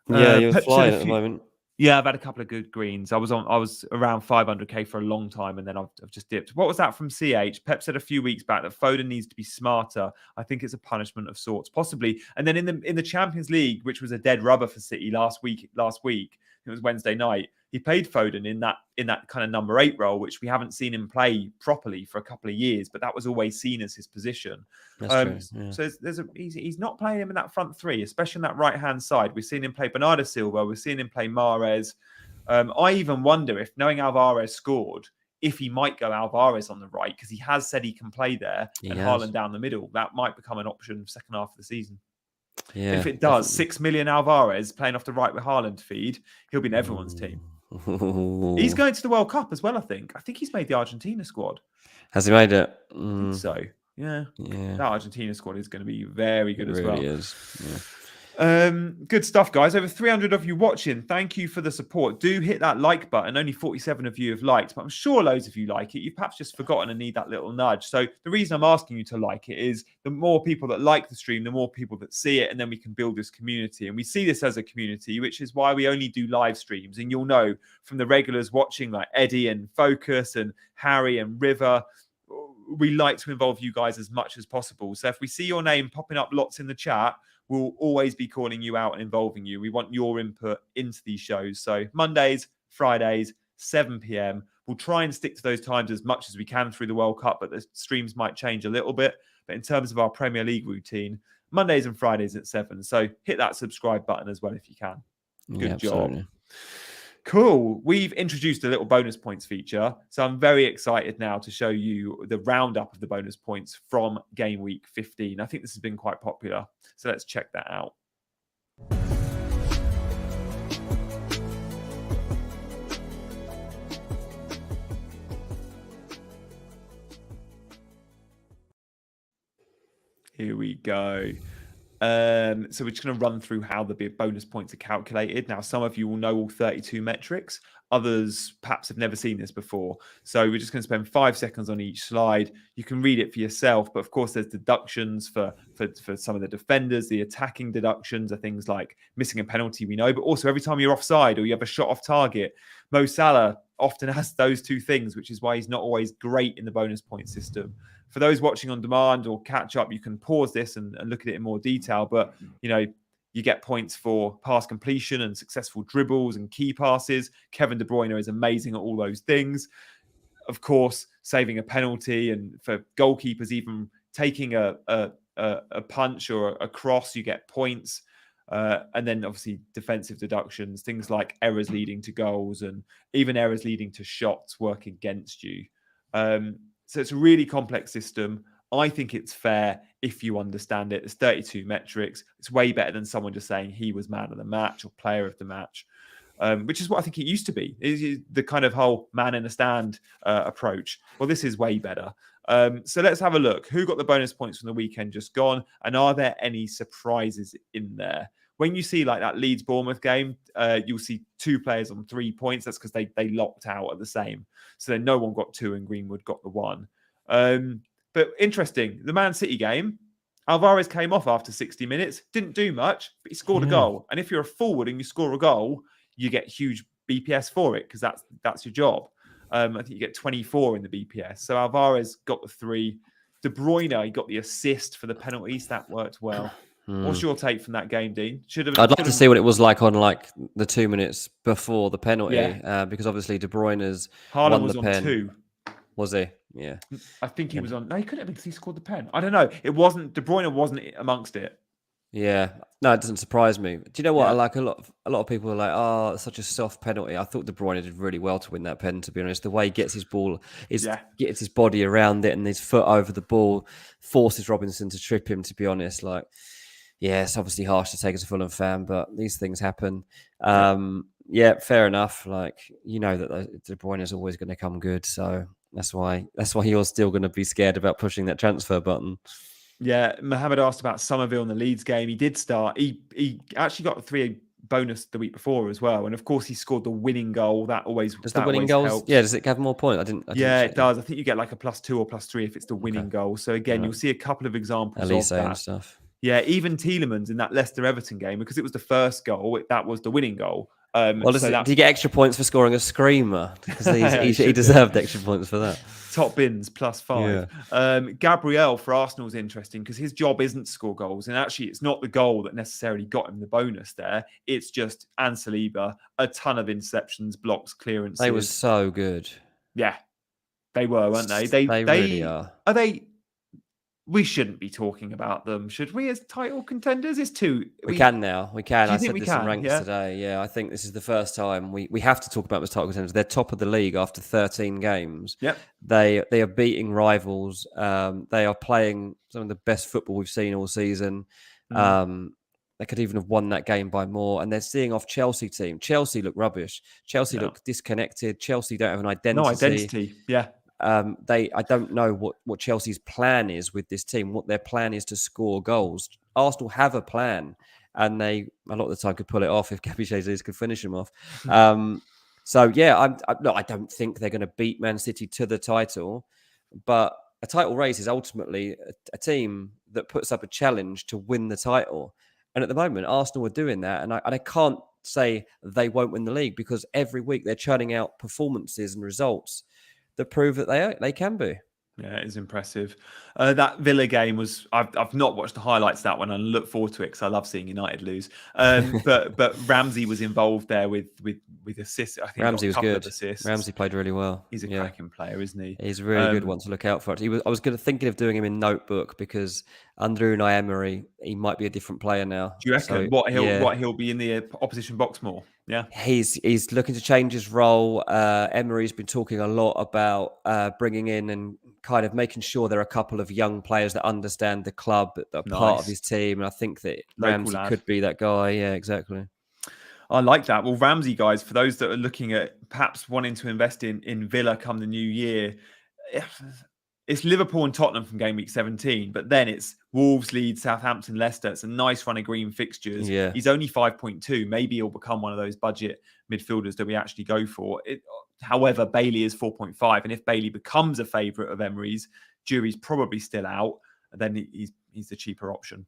Speaker 2: Yeah, you're flying at the moment.
Speaker 1: Yeah, I've had a couple of good greens. I was around 500k for a long time, and then I've just dipped. What was that from CH? Pep said a few weeks back that Foden needs to be smarter. I think it's a punishment of sorts, possibly. And then in the Champions League, which was a dead rubber for City last week, it was Wednesday night. He played Foden in that kind of number 8 role, which we haven't seen him play properly for a couple of years, but that was always seen as his position.
Speaker 2: That's true. Yeah.
Speaker 1: So he's not playing him in that front 3, especially on that right-hand side. We've seen him play Bernardo Silva. We've seen him play Mahrez. I even wonder if, knowing Alvarez scored, if he might go Alvarez on the right, because he has said he can play there, and Haaland down the middle. That might become an option second half of the season. Yeah, if it does, definitely. 6 million Alvarez playing off the right with Haaland to feed, he'll be in everyone's team. He's going to the World Cup as well, I think. I think he's made the Argentina squad.
Speaker 2: Has he made it?
Speaker 1: I think so. Yeah. That Argentina squad is going to be very good as well. It really is. Yeah. Good stuff, guys. Over 300 of you watching. Thank you for the support. Do hit that like button. Only 47 of you have liked, but I'm sure loads of you like it. You've perhaps just forgotten and need that little nudge. So the reason I'm asking you to like it is the more people that like the stream, the more people that see it, and then we can build this community. And we see this as a community, which is why we only do live streams. And you'll know from the regulars watching, like Eddie and Focus and Harry and River, we like to involve you guys as much as possible. So if we see your name popping up lots in the chat, we'll always be calling you out and involving you. We want your input into these shows. So Mondays, Fridays, 7 p.m. We'll try and stick to those times as much as we can through the World Cup, but the streams might change a little bit. But in terms of our Premier League routine, Mondays and Fridays at 7. So hit that subscribe button as well if you can. Good job. Absolutely. Cool. We've introduced a little bonus points feature. So I'm very excited now to show you the roundup of the bonus points from game week 15. I think this has been quite popular. So let's check that out. Here we go. So we're just going to run through how the bonus points are calculated. Now, some of you will know all 32 metrics. Others perhaps have never seen this before. So we're just going to spend 5 seconds on each slide. You can read it for yourself. But of course, there's deductions for some of the defenders. The attacking deductions are things like missing a penalty, we know. But also every time you're offside or you have a shot off target, Mo Salah often has those two things, which is why he's not always great in the bonus point system. For those watching on demand or catch up, you can pause this and look at it in more detail. But, you know, you get points for pass completion and successful dribbles and key passes. Kevin De Bruyne is amazing at all those things. Of course, saving a penalty, and for goalkeepers, even taking a punch or a cross, you get points. And then obviously defensive deductions, things like errors leading to goals and even errors leading to shots work against you. So it's a really complex system. I think it's fair if you understand it. There's 32 metrics. It's way better than someone just saying he was man of the match or player of the match, which is what I think it used to be. It's the kind of whole man in the stand approach. Well, this is way better. So let's have a look. Who got the bonus points from the weekend just gone? And are there any surprises in there? When you see like that Leeds-Bournemouth game, you'll see 2 players on 3 points. That's because they locked out at the same. So then no one got 2 and Greenwood got the 1. But interesting, the Man City game, Alvarez came off after 60 minutes, didn't do much, but he scored a goal. And if you're a forward and you score a goal, you get huge BPS for it because that's your job. I think you get 24 in the BPS. So Alvarez got the 3. De Bruyne, he got the assist for the penalties. That worked well. What's your take from that game, Dean?
Speaker 2: I'd like to see what it was like on like the 2 minutes before the penalty, because obviously De Bruyne's
Speaker 1: Haaland
Speaker 2: won
Speaker 1: was
Speaker 2: the
Speaker 1: on
Speaker 2: pen.
Speaker 1: 2.
Speaker 2: Was he? Yeah.
Speaker 1: I think he was on. No, he couldn't have because he scored the pen. I don't know. It wasn't. De Bruyne wasn't amongst it.
Speaker 2: Yeah. No, it doesn't surprise me. Do you know what? I like a lot of people are like, oh, it's such a soft penalty. I thought De Bruyne did really well to win that pen, to be honest. The way he gets his ball, gets his body around it and his foot over the ball, forces Robinson to trip him, to be honest. Like, yeah, it's obviously harsh to take as a Fulham fan, but these things happen. Yeah, fair enough. Like, you know that De Bruyne is always going to come good, so that's why you're still going to be scared about pushing that transfer button.
Speaker 1: Yeah, Mohammed asked about Somerville in the Leeds game. He did start. He actually got a 3 bonus the week before as well, and of course he scored the winning goal. That always
Speaker 2: does the winning goals helps. Yeah, does it have more points? I didn't
Speaker 1: it does. I think you get like a +2 or +3 if it's the winning goal. So again, you'll see a couple of examples
Speaker 2: Elise
Speaker 1: of that
Speaker 2: and stuff.
Speaker 1: Yeah, even Tielemans in that Leicester-Everton game, because it was the first goal, that was the winning goal.
Speaker 2: Well,
Speaker 1: so
Speaker 2: do you get extra points for scoring a screamer? Because he deserved extra points for that.
Speaker 1: Top bins +5.
Speaker 2: Yeah.
Speaker 1: Gabriel for Arsenal is interesting because his job isn't to score goals, and actually it's not the goal that necessarily got him the bonus there. It's just Saliba, a ton of interceptions, blocks, clearances.
Speaker 2: They were so good.
Speaker 1: Yeah, they were, weren't they?
Speaker 2: They really are.
Speaker 1: Are they? We shouldn't be talking about them, should we? As title contenders, it's two.
Speaker 2: We can now. We can.
Speaker 1: I
Speaker 2: said this in ranks today. Yeah, I think this is the first time we have to talk about them as title contenders. They're top of the league after 13 games.
Speaker 1: Yep.
Speaker 2: They are beating rivals. They are playing some of the best football we've seen all season. They could even have won that game by more. And they're seeing off Chelsea team. Chelsea look rubbish. Chelsea look disconnected. Chelsea don't have an identity.
Speaker 1: No identity. Yeah.
Speaker 2: I don't know what Chelsea's plan is with this team, what their plan is to score goals. Arsenal have a plan, and they a lot of the time could pull it off if Gabby Jesus could finish them off. So yeah, I don't think they're going to beat Man City to the title, but a title race is ultimately a team that puts up a challenge to win the title. And at the moment, Arsenal are doing that, and I can't say they won't win the league because every week they're churning out performances and results that prove that they can be.
Speaker 1: Yeah, it is impressive. That Villa game was. I've not watched the highlights of that one, and I look forward to it because I love seeing United lose. But Ramsey was involved there with assists. I think
Speaker 2: Ramsey
Speaker 1: was good.
Speaker 2: Of assists. Ramsey played really well.
Speaker 1: He's a cracking player, isn't he?
Speaker 2: He's a really good one to look out for. I was thinking of doing him in Notebook because under Unai Emery, he might be a different player now.
Speaker 1: Do you reckon he'll be in the opposition box more? Yeah,
Speaker 2: he's looking to change his role. Emery's been talking a lot about bringing in and kind of making sure there are a couple of young players that understand the club, that are part of his team. And I think that Ramsey could be that guy. Yeah, exactly.
Speaker 1: I like that. Well, Ramsey, guys, for those that are looking at perhaps wanting to invest in Villa come the new year, it's Liverpool and Tottenham from game week 17, but then it's Wolves, Leeds, Southampton, Leicester. It's a nice run of green fixtures.
Speaker 2: Yeah.
Speaker 1: He's only 5.2. Maybe he'll become one of those budget midfielders that we actually go for. However, Bailey is 4.5. And if Bailey becomes a favourite of Emery's, jury's probably still out. Then he's the cheaper option.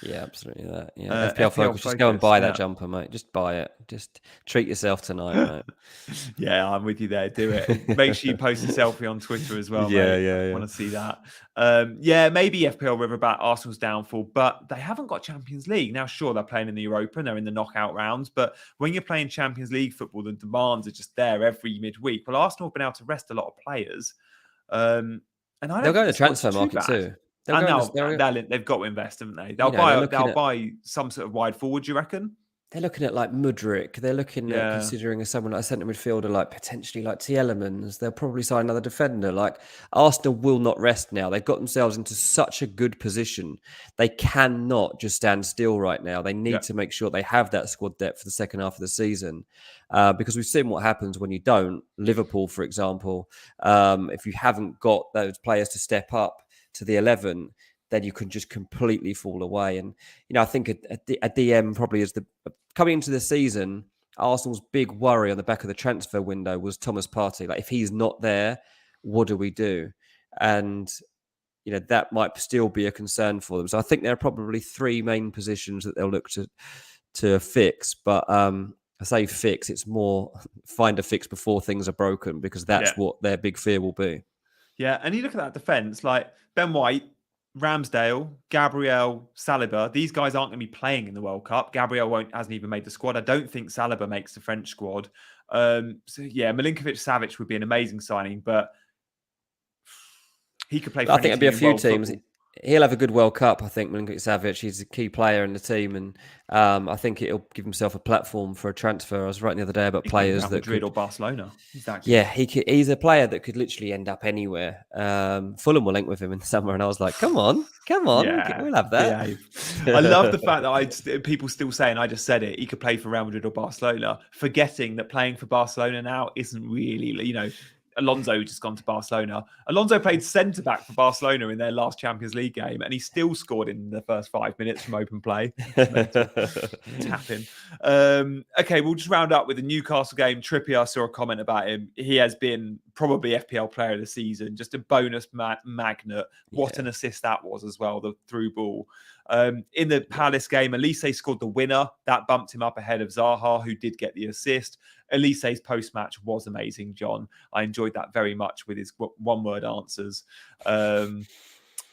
Speaker 2: Yeah, absolutely that. Yeah, FPL Focus, just go and buy that jumper, mate. Just buy it. Just treat yourself tonight, mate.
Speaker 1: Yeah, I'm with you there. Do it. Make sure you post a selfie on Twitter as well,
Speaker 2: yeah,
Speaker 1: mate.
Speaker 2: Yeah.
Speaker 1: I want to see that. Maybe FPL River about Arsenal's downfall, but they haven't got Champions League. Now, sure, they're playing in the Europa and they're in the knockout rounds, but when you're playing Champions League football, the demands are just there every midweek. Well, Arsenal have been able to rest a lot of players. And
Speaker 2: they'll go to the transfer market too.
Speaker 1: And they've got to invest, haven't they? They'll buy some sort of wide forward, do you reckon?
Speaker 2: They're looking at like Mudryk. They're looking at considering someone like a centre midfielder, like potentially like Tielemans. They'll probably sign another defender. Like Arsenal will not rest now. They've got themselves into such a good position. They cannot just stand still right now. They need to make sure they have that squad depth for the second half of the season. Because we've seen what happens when you don't. Liverpool, for example, if you haven't got those players to step up to the 11, then you can just completely fall away. And, I think a DM probably is coming into the season, Arsenal's big worry on the back of the transfer window was Thomas Partey. Like, if he's not there, what do we do? And, that might still be a concern for them. So I think there are probably three main positions that they'll look to fix. But I say fix, it's more find a fix before things are broken, because that's what their big fear will be.
Speaker 1: Yeah, and you look at that defence, like Ben White, Ramsdale, Gabriel, Saliba. These guys aren't going to be playing in the World Cup. Gabriel hasn't even made the squad. I don't think Saliba makes the French squad. Milinkovic-Savic would be an amazing signing, but he could play for
Speaker 2: I think it'd be a few teams.
Speaker 1: Football.
Speaker 2: He'll have a good World Cup, I think, Milinkovic-Savic. He's a key player in the team, and I think it'll give himself a platform for a transfer. I was writing the other day about players that
Speaker 1: Madrid or Barcelona. Exactly.
Speaker 2: Yeah, he's a player that could literally end up anywhere. Fulham will link with him in the summer, and I was like, come on, we'll have that.
Speaker 1: Yeah. I love the fact that people still saying, I just said it, he could play for Real Madrid or Barcelona, forgetting that playing for Barcelona now isn't really, Alonso just gone to Barcelona. Alonso played centre-back for Barcelona in their last Champions League game, and he still scored in the first 5 minutes from open play. Tapping. Okay, we'll just round up with the Newcastle game. Trippier, I saw a comment about him. He has been probably FPL player of the season, just a bonus magnet. What
Speaker 2: Yeah.
Speaker 1: an assist that was as well, the through ball. In the Palace game, Elise scored the winner. That bumped him up ahead of Zaha, who did get the assist. Elise's post-match was amazing, John. I enjoyed that very much with his one-word answers.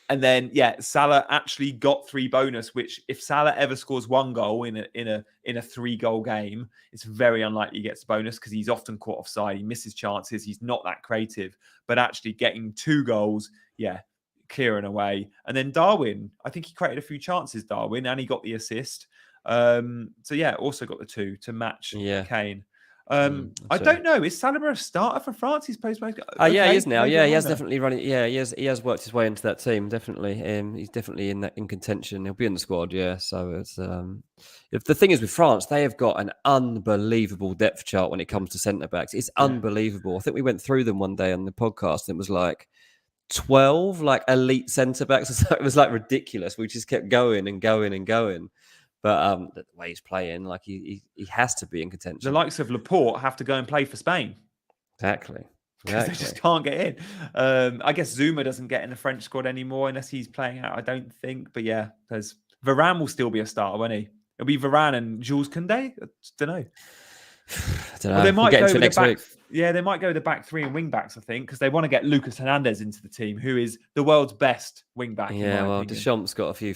Speaker 1: And then, Salah actually got 3 bonus, which if Salah ever scores 1 goal in a 3-goal game, it's very unlikely he gets a bonus because he's often caught offside. He misses chances. He's not that creative. But actually getting 2 goals, clearing away. And then Darwin, I think he created a few chances, Darwin, and he got the assist. Also got the 2 to match Kane. I don't know. Is Salah a starter for France? He's supposed to make.
Speaker 2: Yeah, he is now. Yeah, he has definitely running. Yeah, he has worked his way into that team. Definitely, he's definitely in contention. He'll be in the squad. Yeah, so it's the thing is with France, they have got an unbelievable depth chart when it comes to centre backs. It's unbelievable. I think we went through them one day on the podcast, and it was like 12 like elite centre backs. It was like ridiculous. We just kept going and going and going. But the way he's playing, like he has to be in contention.
Speaker 1: The likes of Laporte have to go and play for Spain.
Speaker 2: Exactly.
Speaker 1: Because they just can't get in. I guess Zuma doesn't get in the French squad anymore unless he's playing out, I don't think. But there's Varane will still be a starter, won't he? It'll be Varane and Jules Koundé. I don't know.
Speaker 2: Well, they might go into next week.
Speaker 1: Yeah, they might go with the back 3 and wing backs, I think, because they want to get Lucas Hernandez into the team, who is the world's best wing back.
Speaker 2: Yeah, well, Deschamps got a few,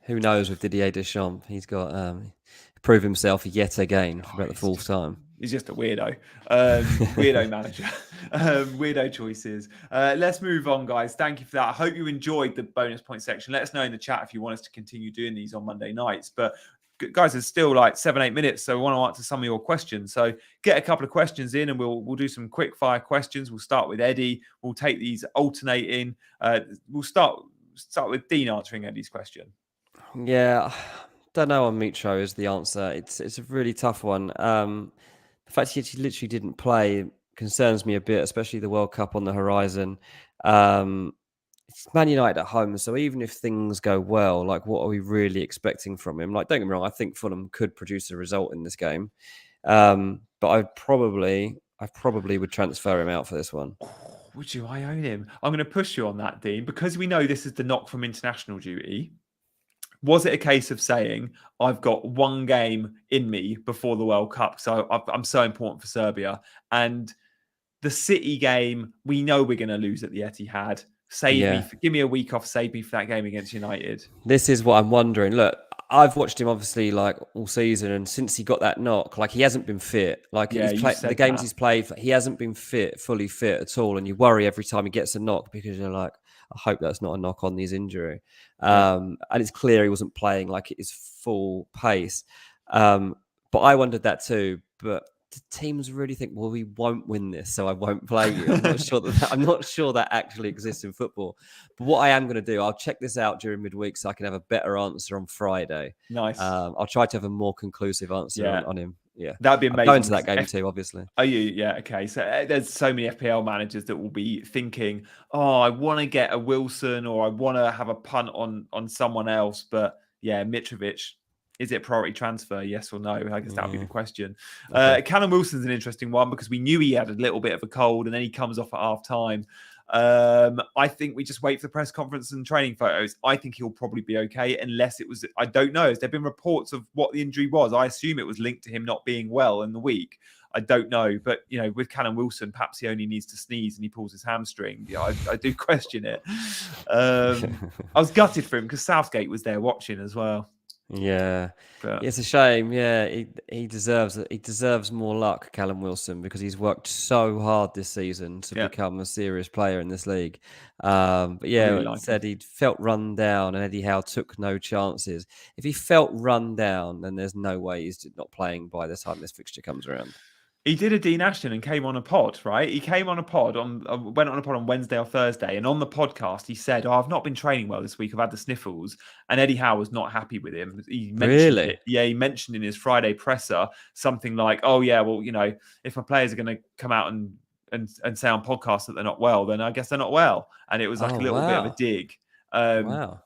Speaker 2: who knows with Didier Deschamps? He's got prove himself yet again for about the 4th time.
Speaker 1: He's just a weirdo. Weirdo manager. Weirdo choices. Let's move on, guys. Thank you for that. I hope you enjoyed the bonus point section. Let us know in the chat if you want us to continue doing these on Monday nights. But guys, there's still like 7-8 minutes, so we want to answer some of your questions. So get a couple of questions in, and we'll do some quick fire questions. We'll start with Eddie. We'll take these alternating. We'll start with Dean answering Eddie's question.
Speaker 2: Yeah, don't know on Mitro is the answer. It's a really tough one. The fact he literally didn't play concerns me a bit, especially the World Cup on the horizon. It's Man United at home, so even if things go well, like what are we really expecting from him? Like, don't get me wrong, I think Fulham could produce a result in this game, but I probably would transfer him out for this one.
Speaker 1: Would you? I own him. I'm going to push you on that, Dean, because we know this is the knock from international duty. Was it a case of saying, I've got 1 game in me before the World Cup, so I'm so important for Serbia, and the City game, we know we're going to lose at the Etihad. Give me a week off, save me for that game against United.
Speaker 2: This is what I'm wondering. Look, I've watched him obviously like all season, and since he got that knock, like he hasn't been fit. Like the games he's played, he hasn't been fully fit at all. And you worry every time he gets a knock because you're like, I hope that's not a knock on his injury. And it's clear he wasn't playing like at his full pace. But I wondered that too. But the teams really think, well, we won't win this, so I won't play you. I'm not sure that actually exists in football. But what I am going to do, I'll check this out during midweek so I can have a better answer on Friday.
Speaker 1: Nice.
Speaker 2: I'll try to have a more conclusive answer on him. Yeah,
Speaker 1: that'd be amazing.
Speaker 2: Going to that game too, obviously.
Speaker 1: Are you? Yeah. Okay. So there's so many FPL managers that will be thinking, I want to get a Wilson or I want to have a punt on someone else. But Mitrovic, is it a priority transfer? Yes or no? I guess that would be the question. Okay. Callum Wilson's an interesting one because we knew he had a little bit of a cold and then he comes off at half time. I think we just wait for the press conference and training photos. I think he'll probably be okay unless it was, I don't know. Has there been reports of what the injury was? I assume it was linked to him not being well in the week. I don't know. But, with Callum Wilson, perhaps he only needs to sneeze and he pulls his hamstring. I do question it. I was gutted for him because Southgate was there watching as well.
Speaker 2: Yeah, it's a shame. Yeah, he deserves more luck, Callum Wilson, because he's worked so hard this season to become a serious player in this league. But really said he felt run down, and Eddie Howe took no chances. If he felt run down, then there's no way he's not playing by the time this fixture comes around.
Speaker 1: He did a Dean Ashton and came on a pod, right? He came on a pod went on a pod on Wednesday or Thursday. And on the podcast, he said, I've not been training well this week. I've had the sniffles. And Eddie Howe was not happy with him. He mentioned it. Yeah, he mentioned in his Friday presser something like, if my players are going to come out and say on podcasts that they're not well, then I guess they're not well. And it was like a little bit of a dig.
Speaker 2: Wow.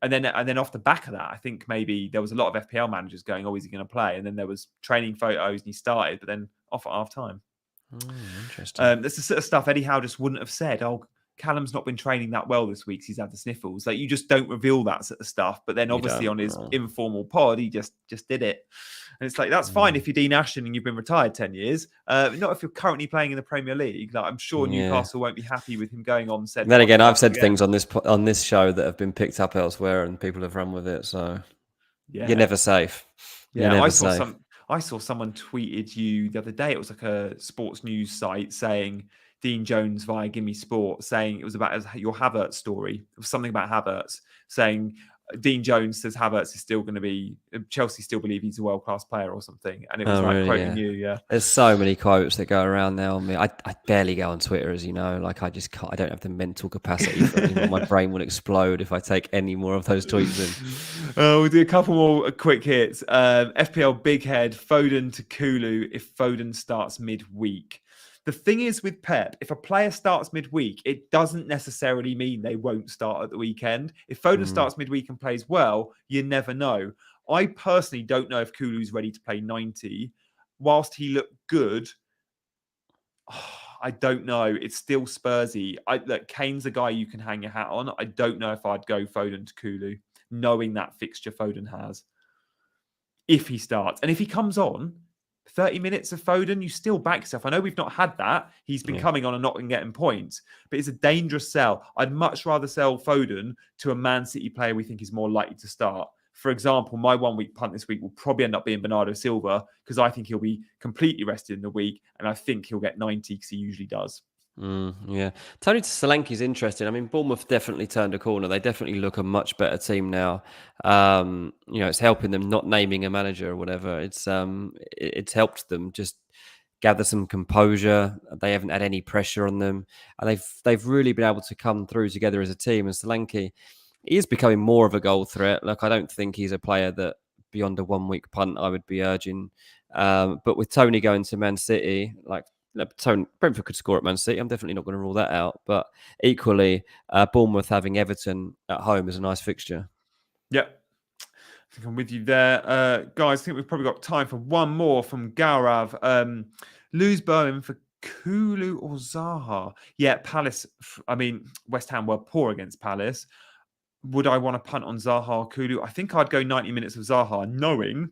Speaker 1: And then off the back of that, I think maybe there was a lot of FPL managers going, is he going to play? And then there was training photos and he started, but then off at half time.
Speaker 2: Interesting.
Speaker 1: That's the sort of stuff Eddie Howe just wouldn't have said. Oh, Callum's not been training that well this week. So he's had the sniffles. Like, you just don't reveal that sort of stuff. But then obviously on his informal pod, he just did it. And it's like, that's fine if you're Dean Ashton and you've been retired 10 years. Not if you're currently playing in the Premier League. Like, I'm sure Newcastle won't be happy with him going on said.
Speaker 2: Then again, I've said things on this show that have been picked up elsewhere and people have run with it. So you're never safe.
Speaker 1: Yeah, I saw someone tweeted you the other day. It was like a sports news site saying Dean Jones via Gimme Sport, saying it was about your Havertz story. It was something about Havertz, saying Dean Jones says Havertz is still going to be, Chelsea still believe he's a world-class player or something. And it was quoting you. Yeah.
Speaker 2: There's so many quotes that go around now on me. I barely go on Twitter, as you know. Like, I just can't, I don't have the mental capacity for it anymore. My brain will explode if I take any more of those tweets in.
Speaker 1: We'll do a couple more quick hits. FPL Big Head, Foden to Kulu if Foden starts midweek. The thing is with Pep, if a player starts midweek, it doesn't necessarily mean they won't start at the weekend. If Foden starts midweek and plays well, you never know. I personally don't know if Kulu's ready to play 90. Whilst he looked good, I don't know. It's still Spursy. Look, Kane's a guy you can hang your hat on. I don't know if I'd go Foden to Kulu, knowing that fixture Foden has. If he starts. And if he comes on, 30 minutes of Foden, you still back yourself. I know we've not had that. He's been coming on and not getting points, but it's a dangerous sell. I'd much rather sell Foden to a Man City player we think is more likely to start. For example, my 1 week punt this week will probably end up being Bernardo Silva because I think he'll be completely rested in the week and I think he'll get 90 because he usually does.
Speaker 2: Yeah. Tony Solanke's interesting. I mean, Bournemouth definitely turned a corner. They definitely look a much better team now. It's helping them not naming a manager or whatever. It's helped them just gather some composure. They haven't had any pressure on them. And they've really been able to come through together as a team. And Solanke, he is becoming more of a goal threat. Look, I don't think he's a player that beyond a 1 week punt I would be urging. But with Tony going to Man City, like, Brentford could score at Man City. I'm definitely not going to rule that out. But equally, Bournemouth having Everton at home is a nice fixture.
Speaker 1: Yep. I think I'm with you there. Guys, I think we've probably got time for one more from Gaurav. Lose Bowen for Kulu or Zaha? Yeah, Palace. I mean, West Ham were poor against Palace. Would I want to punt on Zaha or Kulu? I think I'd go 90 minutes of Zaha, knowing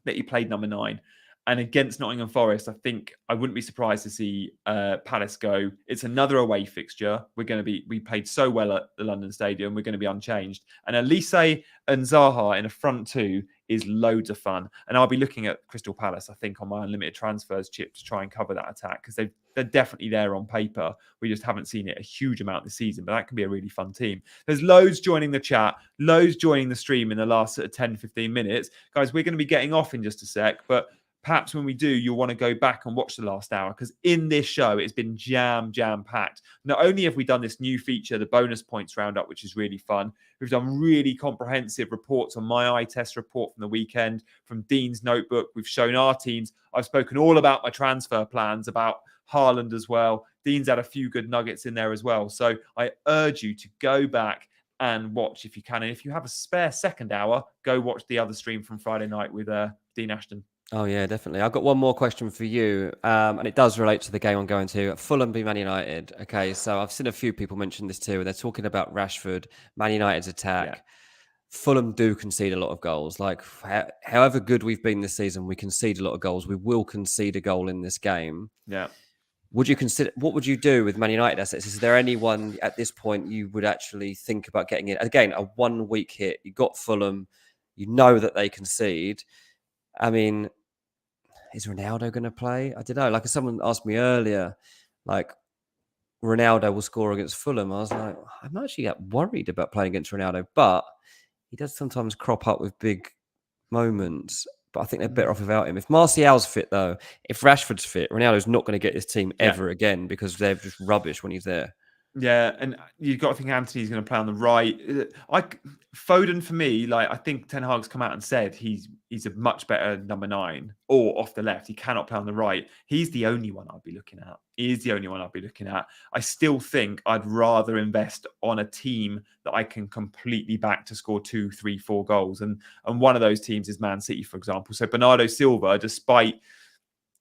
Speaker 1: that he played number 9. And against Nottingham Forest, I think I wouldn't be surprised to see Palace go. It's another away fixture. We played so well at the London Stadium. We're going to be unchanged. And Elise and Zaha in a front two is loads of fun. And I'll be looking at Crystal Palace, I think, on my unlimited transfers chip to try and cover that attack because they're definitely there on paper. We just haven't seen it a huge amount this season, but that can be a really fun team. There's loads joining the chat, loads joining the stream in the last 10, 15 minutes. Guys, we're going to be getting off in just a sec, but perhaps when we do, you'll want to go back and watch the last hour because in this show, it's been jam-packed. Not only have we done this new feature, the bonus points roundup, which is really fun, we've done really comprehensive reports on my eye test report from the weekend, from Dean's notebook. We've shown our teams. I've spoken all about my transfer plans, about Haaland as well. Dean's had a few good nuggets in there as well. So I urge you to go back and watch if you can. And if you have a spare second hour, go watch the other stream from Friday night with Dean Ashton.
Speaker 2: Oh, yeah, definitely. I've got one more question for you, and it does relate to the game I'm going to. Fulham v Man United. Okay, so I've seen a few people mention this too. They're talking about Rashford, Man United's attack. Yeah. Fulham do concede a lot of goals. Like, however good we've been this season, we concede a lot of goals. We will concede a goal in this game.
Speaker 1: Yeah.
Speaker 2: What would you do with Man United assets? Is there anyone at this point you would actually think about getting in? Again, a 1 week hit. You got Fulham. You know that they concede. I mean, is Ronaldo going to play? I don't know. Like, someone asked me earlier, like, Ronaldo will score against Fulham. I was like, I'm not actually that worried about playing against Ronaldo, but he does sometimes crop up with big moments. But I think they're better off without him. If Martial's fit, though, if Rashford's fit, Ronaldo's not going to get this team ever again because they're just rubbish when he's there.
Speaker 1: Yeah, and you've got to think Anthony's going to play on the right. Foden, for me, like, I think Ten Hag's come out and said he's a much better number 9 or off the left. He cannot play on the right. He's the only one I'd be looking at. He is the only one I'd be looking at. I still think I'd rather invest on a team that I can completely back to score 2, 3, 4 goals. And one of those teams is Man City, for example. So Bernardo Silva, despite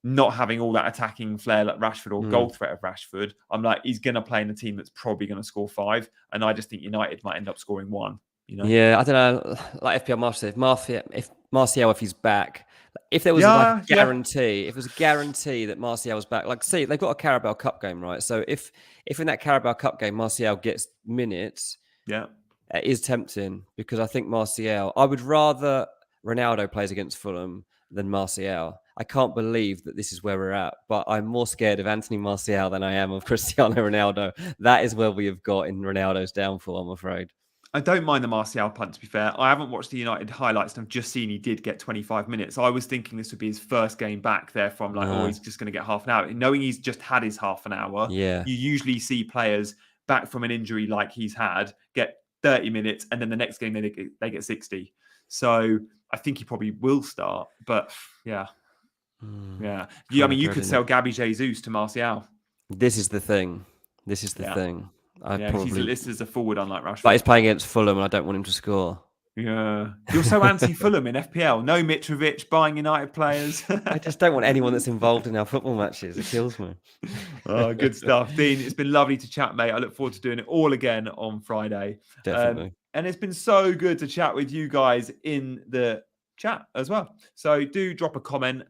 Speaker 1: not having all that attacking flair like Rashford or
Speaker 2: Mm.
Speaker 1: goal threat of Rashford, I'm like, he's going to play in a team that's probably going to score 5. And I just think United might end up scoring 1. You know?
Speaker 2: Yeah, I don't know. Like FPL Martial, if Martial, if he's back, if there was
Speaker 1: Yeah.
Speaker 2: if it was a guarantee that Martial was back, like see, they've got a Carabao Cup game, right? So if in that Carabao Cup game Martial gets minutes,
Speaker 1: Yeah.
Speaker 2: it is tempting because I think Martial. I would rather Ronaldo plays against Fulham than Martial. I can't believe that this is where we're at, but I'm more scared of Anthony Martial than I am of Cristiano Ronaldo. That is where we have got in Ronaldo's downfall, I'm afraid.
Speaker 1: I don't mind the Martial punt, to be fair. I haven't watched the United highlights and I've just seen he did get 25 minutes. I was thinking this would be his first game back. Therefore, I'm like, oh, he's just going to get half an hour. Knowing he's just had his half an hour,
Speaker 2: Yeah.
Speaker 1: you usually see players back from an injury like he's had get 30 minutes and then the next game they get 60. So I think he probably will start. But yeah. Yeah. I mean, you could sell Gabby Jesus to Martial.
Speaker 2: This is the thing.
Speaker 1: He's listed as a forward, unlike Rashford.
Speaker 2: But he's playing against Fulham, and I don't want him to score.
Speaker 1: Yeah, you're so anti-Fulham in FPL. No Mitrovic buying United players.
Speaker 2: I just don't want anyone that's involved in our football matches. It kills me.
Speaker 1: Oh, good stuff, Dean. It's been lovely to chat, mate. I look forward to doing it all again on Friday.
Speaker 2: Definitely.
Speaker 1: And it's been so good to chat with you guys in the chat as well. So do drop a comment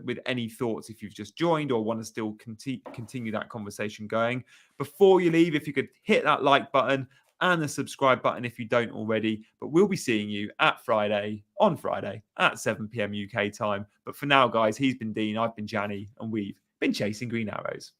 Speaker 1: with any thoughts if you've just joined or want to still continue that conversation going. Before you leave, if you could hit that like button and the subscribe button if you don't already. But we'll be seeing you on Friday at 7 p.m. UK time. But for now, guys, he's been Dean, I've been Janny, and we've been chasing green arrows.